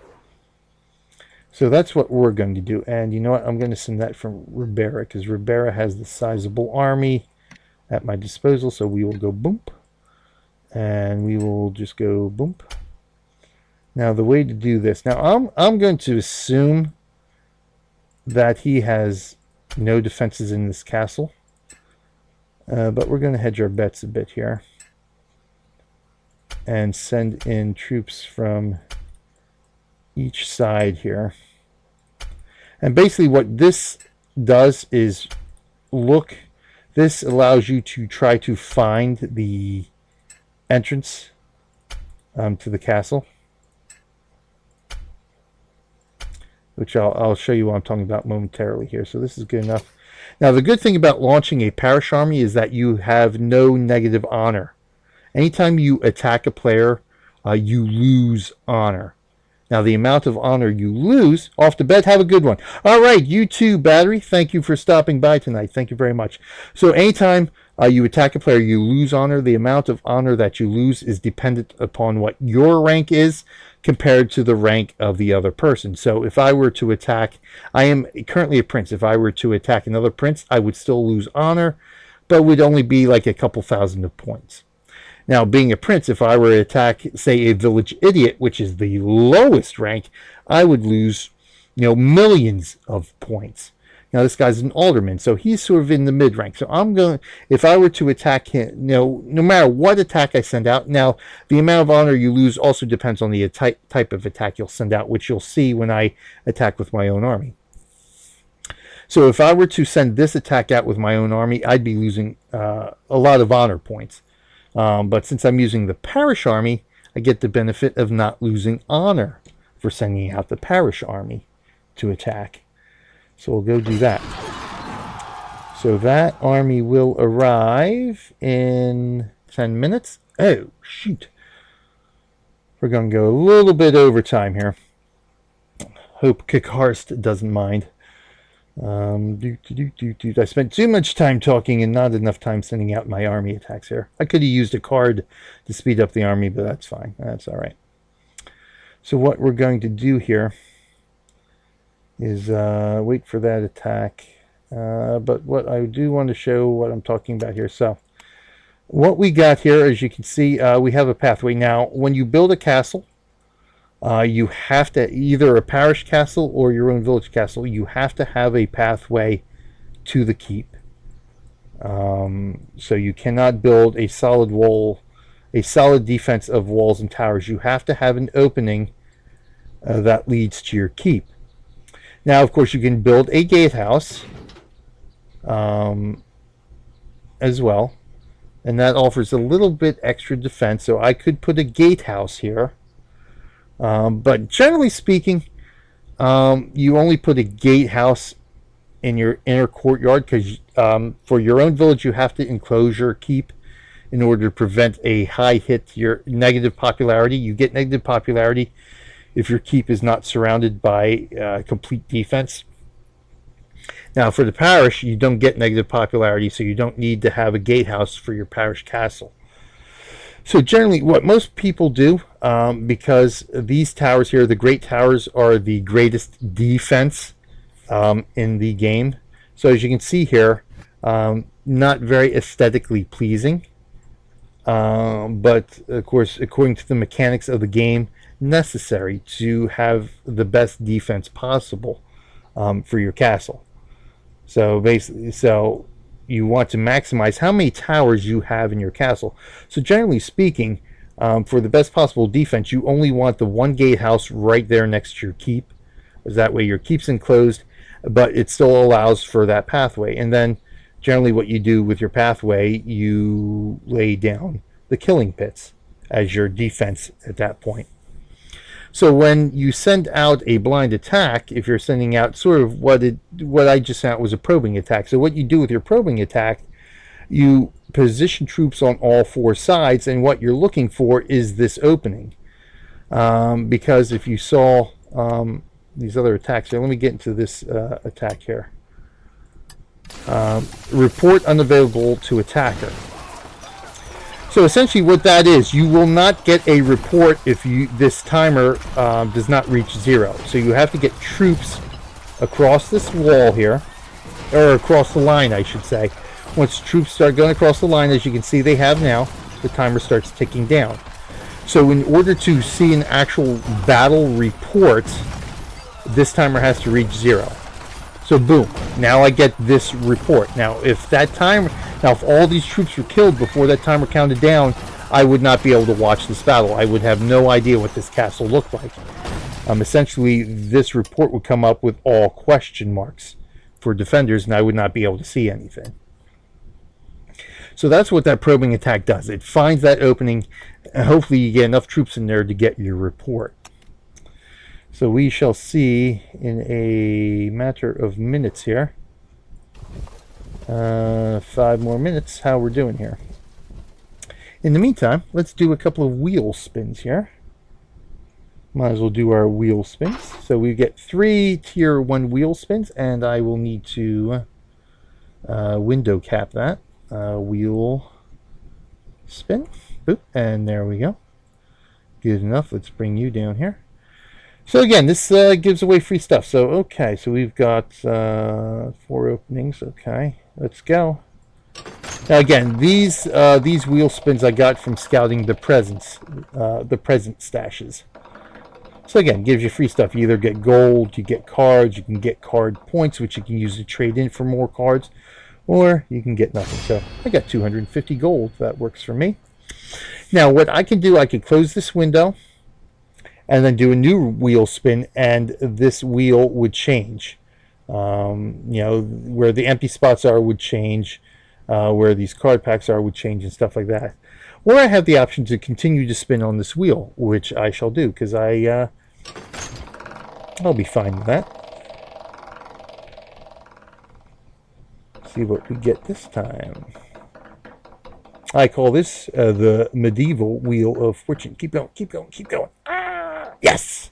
So that's what we're going to do. And you know what? I'm going to send that from Ribera, because Ribera has the sizable army at my disposal. So we will go boom. And we will just go boom. Now the way to do this. Now I'm going to assume that he has no defenses in this castle. But we're going to hedge our bets a bit here. And send in troops from each side here. And basically what this does is this allows you to try to find the entrance to the castle, which I'll show you what I'm talking about momentarily here. So this is good enough. Now the good thing about launching a parish army is that you have no negative honor. Anytime you attack a player, you lose honor. Now, the amount of honor you lose, off the bet, have a good one. All right, you too, Battery. Thank you for stopping by tonight. Thank you very much. So anytime you attack a player, you lose honor. The amount of honor that you lose is dependent upon what your rank is compared to the rank of the other person. So if I were to attack, I am currently a prince. If I were to attack another prince, I would still lose honor, but would only be like a couple thousand of points. Now, being a prince, if I were to attack, say, a village idiot, which is the lowest rank, I would lose, millions of points. Now, this guy's an alderman, so he's sort of in the mid rank. So if I were to attack him, no matter what attack I send out, now, the amount of honor you lose also depends on the type of attack you'll send out, which you'll see when I attack with my own army. So if I were to send this attack out with my own army, I'd be losing a lot of honor points. But since I'm using the parish army, I get the benefit of not losing honor for sending out the parish army to attack. So we'll go do that. So that army will arrive in 10 minutes. Oh, shoot. We're going to go a little bit over time here. Hope Kikarst doesn't mind. I spent too much time talking and not enough time sending out my army attacks here. I could have used a card to speed up the army, but that's fine. That's all right. So what we're going to do here is wait for that attack. But what I do want to show what I'm talking about here. So what we got here, as you can see, we have a pathway. Now, when you build a castle, you have to, either a parish castle or your own village castle, you have to have a pathway to the keep. So you cannot build a solid wall, a solid defense of walls and towers. You have to have an opening that leads to your keep. Now, of course, you can build a gatehouse as well, and that offers a little bit extra defense. So I could put a gatehouse here. But generally speaking, you only put a gatehouse in your inner courtyard because for your own village you have to enclose your keep in order to prevent a high hit to your negative popularity. You get negative popularity if your keep is not surrounded by complete defense. Now for the parish, you don't get negative popularity, so you don't need to have a gatehouse for your parish castle. So generally what most people do, because these towers here, the great towers, are the greatest defense in the game. So as you can see here, not very aesthetically pleasing, but of course, according to the mechanics of the game, necessary to have the best defense possible for your castle. So basically, you want to maximize how many towers you have in your castle. So generally speaking, for the best possible defense, you only want the one gatehouse right there next to your keep. That way your keep's enclosed, but it still allows for that pathway. And then generally what you do with your pathway, you lay down the killing pits as your defense at that point. So when you send out a blind attack, if you're sending out sort of what I just sent out was a probing attack. So what you do with your probing attack, you position troops on all four sides, and what you're looking for is this opening. Because if you saw these other attacks here, let me get into this attack here. Report unavailable to attacker. So essentially what that is, you will not get a report if this timer does not reach 0. So you have to get troops across this wall here, or across the line I should say. Once troops start going across the line, as you can see they have now, the timer starts ticking down. So in order to see an actual battle report, this timer has to reach 0. So boom, now I get this report. Now if all these troops were killed before that timer counted down, I would not be able to watch this battle. I would have no idea what this castle looked like. Essentially, this report would come up with all question marks for defenders, and I would not be able to see anything. So that's what that probing attack does. It finds that opening, and hopefully you get enough troops in there to get your report. So we shall see in a matter of minutes here, 5 more minutes, how we're doing here. In the meantime, let's do a couple of wheel spins here. Might as well do our wheel spins. So we get 3 tier 1 wheel spins, and I will need to window cap that. Wheel spin. Boop, and there we go. Good enough. Let's bring you down here. So again, this gives away free stuff. So okay, so we've got 4 openings. Okay, let's go. Now again, these wheel spins I got from scouting the present stashes. So again, gives you free stuff. You either get gold, you get cards, you can get card points, which you can use to trade in for more cards, or you can get nothing. So I got 250 gold. That works for me. Now what I can do, I can close this window and then do a new wheel spin, and this wheel would change. You know, where the empty spots are would change, where these card packs are would change, and stuff like that. Or I have the option to continue to spin on this wheel, which I shall do, because I'll be fine with that. See what we get this time. I call this the medieval wheel of fortune. Keep going, keep going, keep going. Ah, yes!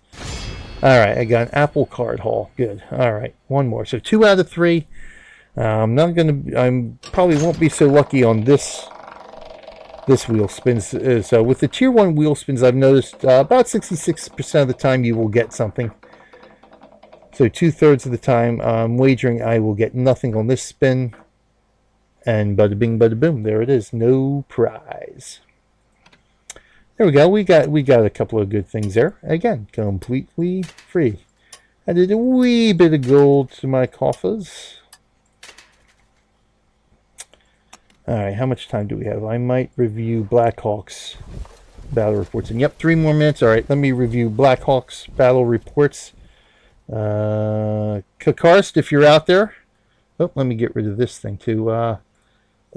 Alright, I got an apple card haul. Good. Alright, one more. So 2 out of 3. I probably won't be so lucky on this wheel spins. So with the tier 1 wheel spins, I've noticed about 66% of the time you will get something. So 2/3 of the time, I'm wagering I will get nothing on this spin. And bada bing, bada boom, there it is. No prize. There we go. We got a couple of good things there. Again, completely free. I did a wee bit of gold to my coffers. Alright, how much time do we have? I might review Blackhawks battle reports. And yep, 3 more minutes. Alright, let me review Blackhawks battle reports. Kakarst, if you're out there. Oh, let me get rid of this thing too.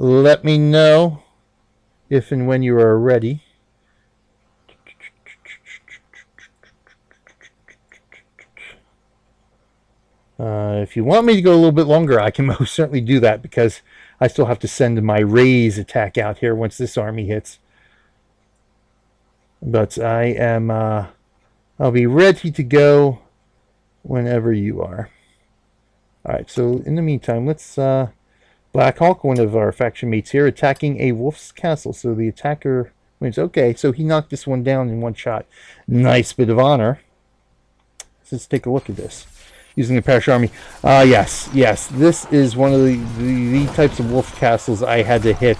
Let me know if and when you are ready. If you want me to go a little bit longer, I can most certainly do that, because I still have to send my raise attack out here once this army hits. But I am, I'll be ready to go whenever you are. Alright, so in the meantime, let's, Blackhawk, one of our faction mates here, attacking a wolf's castle. So the attacker wins. Okay, so he knocked this one down in one shot. Nice bit of honor. Let's take a look at this. Using the Parish Army. Yes. This is one of the types of wolf castles I had to hit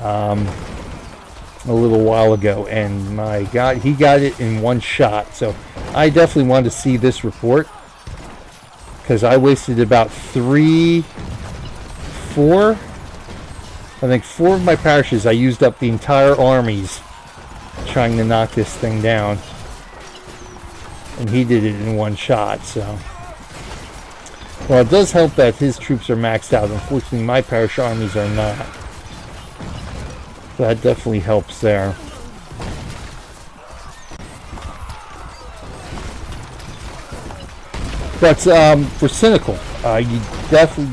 a little while ago. And my God, he got it in one shot. So I definitely wanted to see this report, because I wasted about four, I think 4 of my parishes. I used up the entire armies trying to knock this thing down. And he did it in one shot, so. Well, it does help that his troops are maxed out. Unfortunately, my parish armies are not. So that definitely helps there. But for Cynical,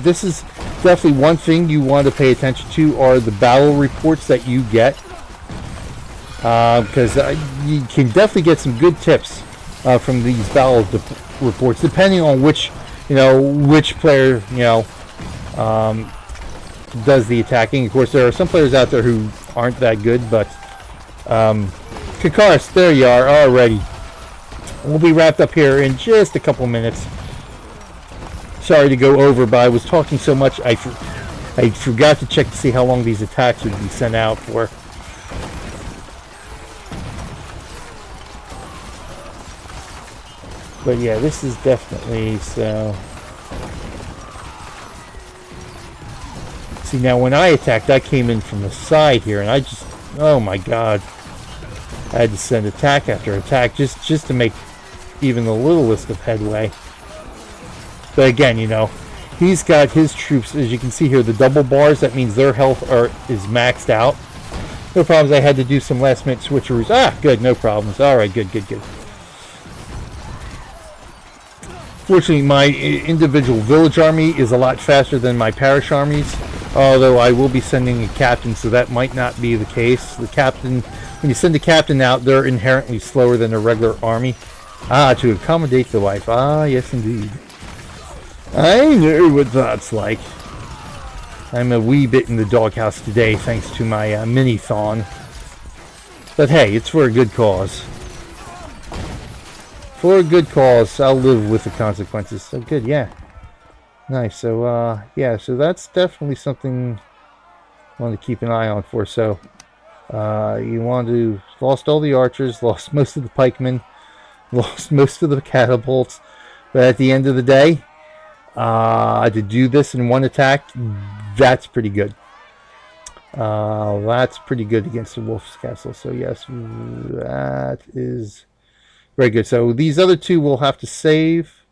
this is definitely one thing you want to pay attention to are the battle reports that you get, because you can definitely get some good tips from these battle reports, depending on which player does the attacking. Of course, there are some players out there who aren't that good, but Kakaris, there you are already. We'll be wrapped up here in just a couple minutes. Sorry to go over, but I was talking so much I forgot to check to see how long these attacks would be sent out for. But yeah, this is definitely so. See, now when I attacked, I came in from the side here, and I just, oh my god, I had to send attack after attack just to make even the littlest of headway. But again, he's got his troops, as you can see here, the double bars. That means their health is maxed out. No problems. I had to do some last minute switcheroos. Ah, good, no problems. All right, good. Fortunately, my individual village army is a lot faster than my parish armies. Although I will be sending a captain, so that might not be the case. The captain, when you send a captain out, they're inherently slower than a regular army. Ah, to accommodate the wife. Ah, yes indeed. I know what that's like. I'm a wee bit in the doghouse today, thanks to my mini-thon. But hey, it's for a good cause. For a good cause, I'll live with the consequences. So good, yeah. Nice. So, yeah, so that's definitely something I want to keep an eye on for. So, you want to... Lost all the archers, lost most of the pikemen, lost most of the catapults. But at the end of the day, to do this in one attack, that's pretty good. That's pretty good against the Wolf's Castle. So, yes, that is very good. So, these other two we'll have to save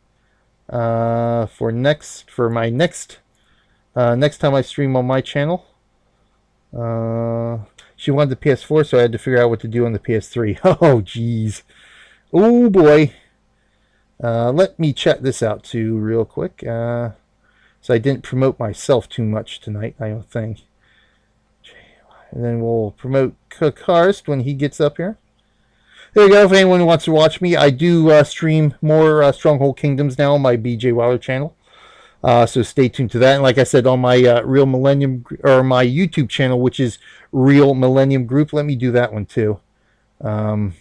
for my next time I stream on my channel. She wanted the PS4, so I had to figure out what to do on the PS3. Oh jeez, oh boy. Let me check this out too real quick, so I didn't promote myself too much tonight, I don't think. And then we'll promote Karst when he gets up here. There you go. If anyone who wants to watch me, I do stream more Stronghold Kingdoms now on my BJ Wilder channel. So stay tuned to that. And like I said, on my Real Millennium, or my YouTube channel, which is Real Millennium Group, let me do that one too. For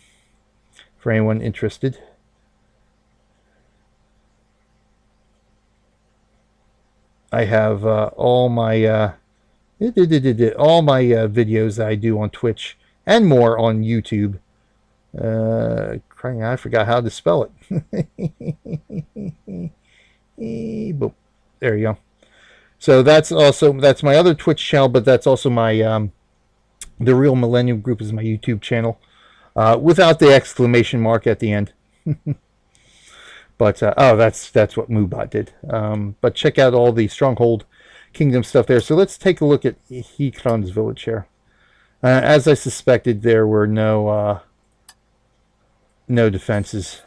anyone interested. I have all my videos that I do on Twitch and more on YouTube. Crying, I forgot how to spell it. Boom. There you go. So that's my other Twitch channel, but that's also my the Real Millennium Group is my YouTube channel, without the exclamation mark at the end. But oh, that's what Moobot did. But check out all the Stronghold Kingdom stuff there. So let's take a look at Hekron's village here. As I suspected, there were no defenses.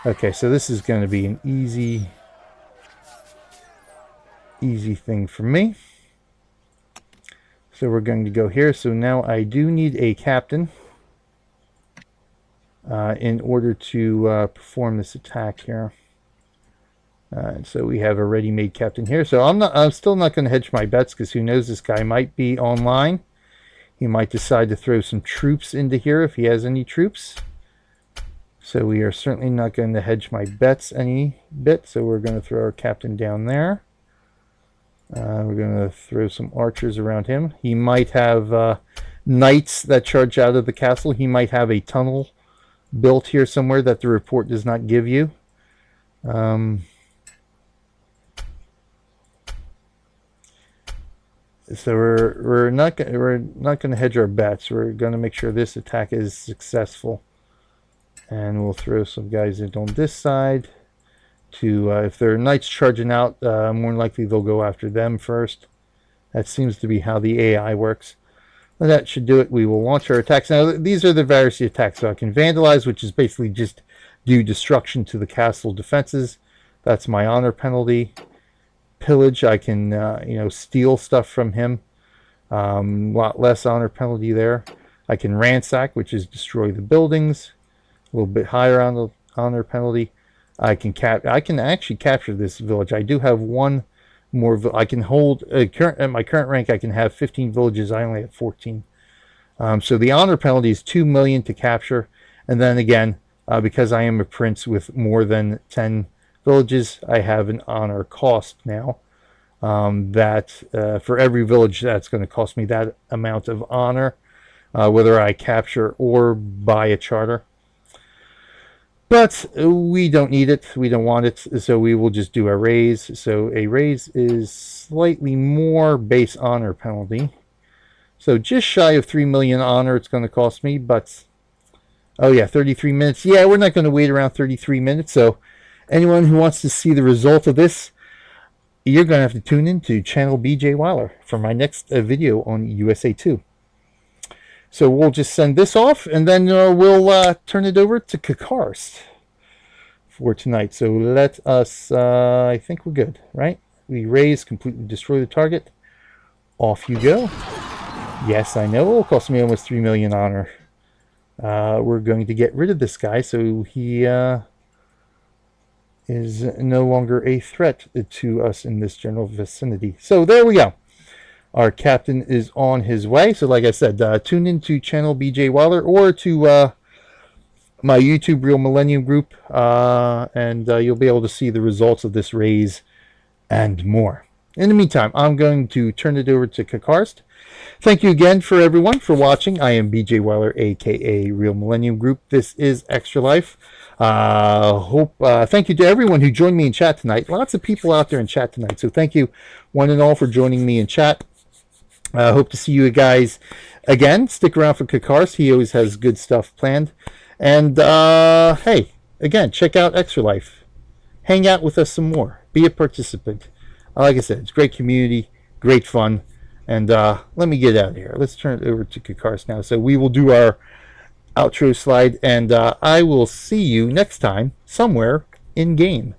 Okay, so this is going to be an easy thing for me. So we're going to go here. So now I do need a captain in order to perform this attack here. So we have a ready-made captain here. So I'm still not going to hedge my bets, because who knows, this guy might be online. He might decide to throw some troops into here if he has any troops. So we are certainly not going to hedge my bets any bit. So we're going to throw our captain down there. We're going to throw some archers around him. He might have knights that charge out of the castle. He might have a tunnel built here somewhere that the report does not give you. Um, so we're not gonna hedge our bets. We're gonna make sure this attack is successful, and we'll throw some guys in on this side. To if their knights charging out, more likely they'll go after them first. That seems to be how the AI works. And that should do it. We will launch our attacks. Now, these are the various attacks. So I can vandalize, which is basically just do destruction to the castle defenses. That's my honor penalty. Pillage, I can steal stuff from him. A lot less honor penalty there. I can ransack, which is destroy the buildings. A little bit higher on the honor penalty. I can actually capture this village. I do have one more. I can hold at my current rank. I can have 15 villages. I only have 14. So the honor penalty is 2 million to capture, and then again, because I am a prince with more than 10 villages, I have an honor cost now. That for every village, that's going to cost me that amount of honor, whether I capture or buy a charter. But we don't need it. We don't want it. So we will just do a raise. So a raise is slightly more base honor penalty. So just shy of 3 million honor it's going to cost me. But, oh yeah, 33 minutes. Yeah, we're not going to wait around 33 minutes. So anyone who wants to see the result of this, you're going to have to tune in to channel BJ Weiler for my next video on USA 2. So we'll just send this off, and then we'll turn it over to Kakarst for tonight. So let us, I think we're good, right? We raise, completely destroy the target. Off you go. Yes, I know. It'll cost me almost 3 million honor. We're going to get rid of this guy, so he is no longer a threat to us in this general vicinity. So there we go. Our captain is on his way. So like I said, tune into channel BJ Weiler or to my YouTube Real Millennium group, and you'll be able to see the results of this raise and more. In the meantime, I'm going to turn it over to Kakarst. Thank you again for everyone for watching. I am BJ Weiler, aka Real Millennium Group. This is Extra Life. Thank you to everyone who joined me in chat tonight. Lots of people out there in chat tonight. So thank you one and all for joining me in chat. Hope to see you guys again. Stick around for Kakarst. He always has good stuff planned. And hey, again, check out Extra Life. Hang out with us some more. Be a participant. Like I said, it's great community, great fun. And let me get out of here. Let's turn it over to Kakarst now. So we will do our outro slide, and I will see you next time somewhere in game.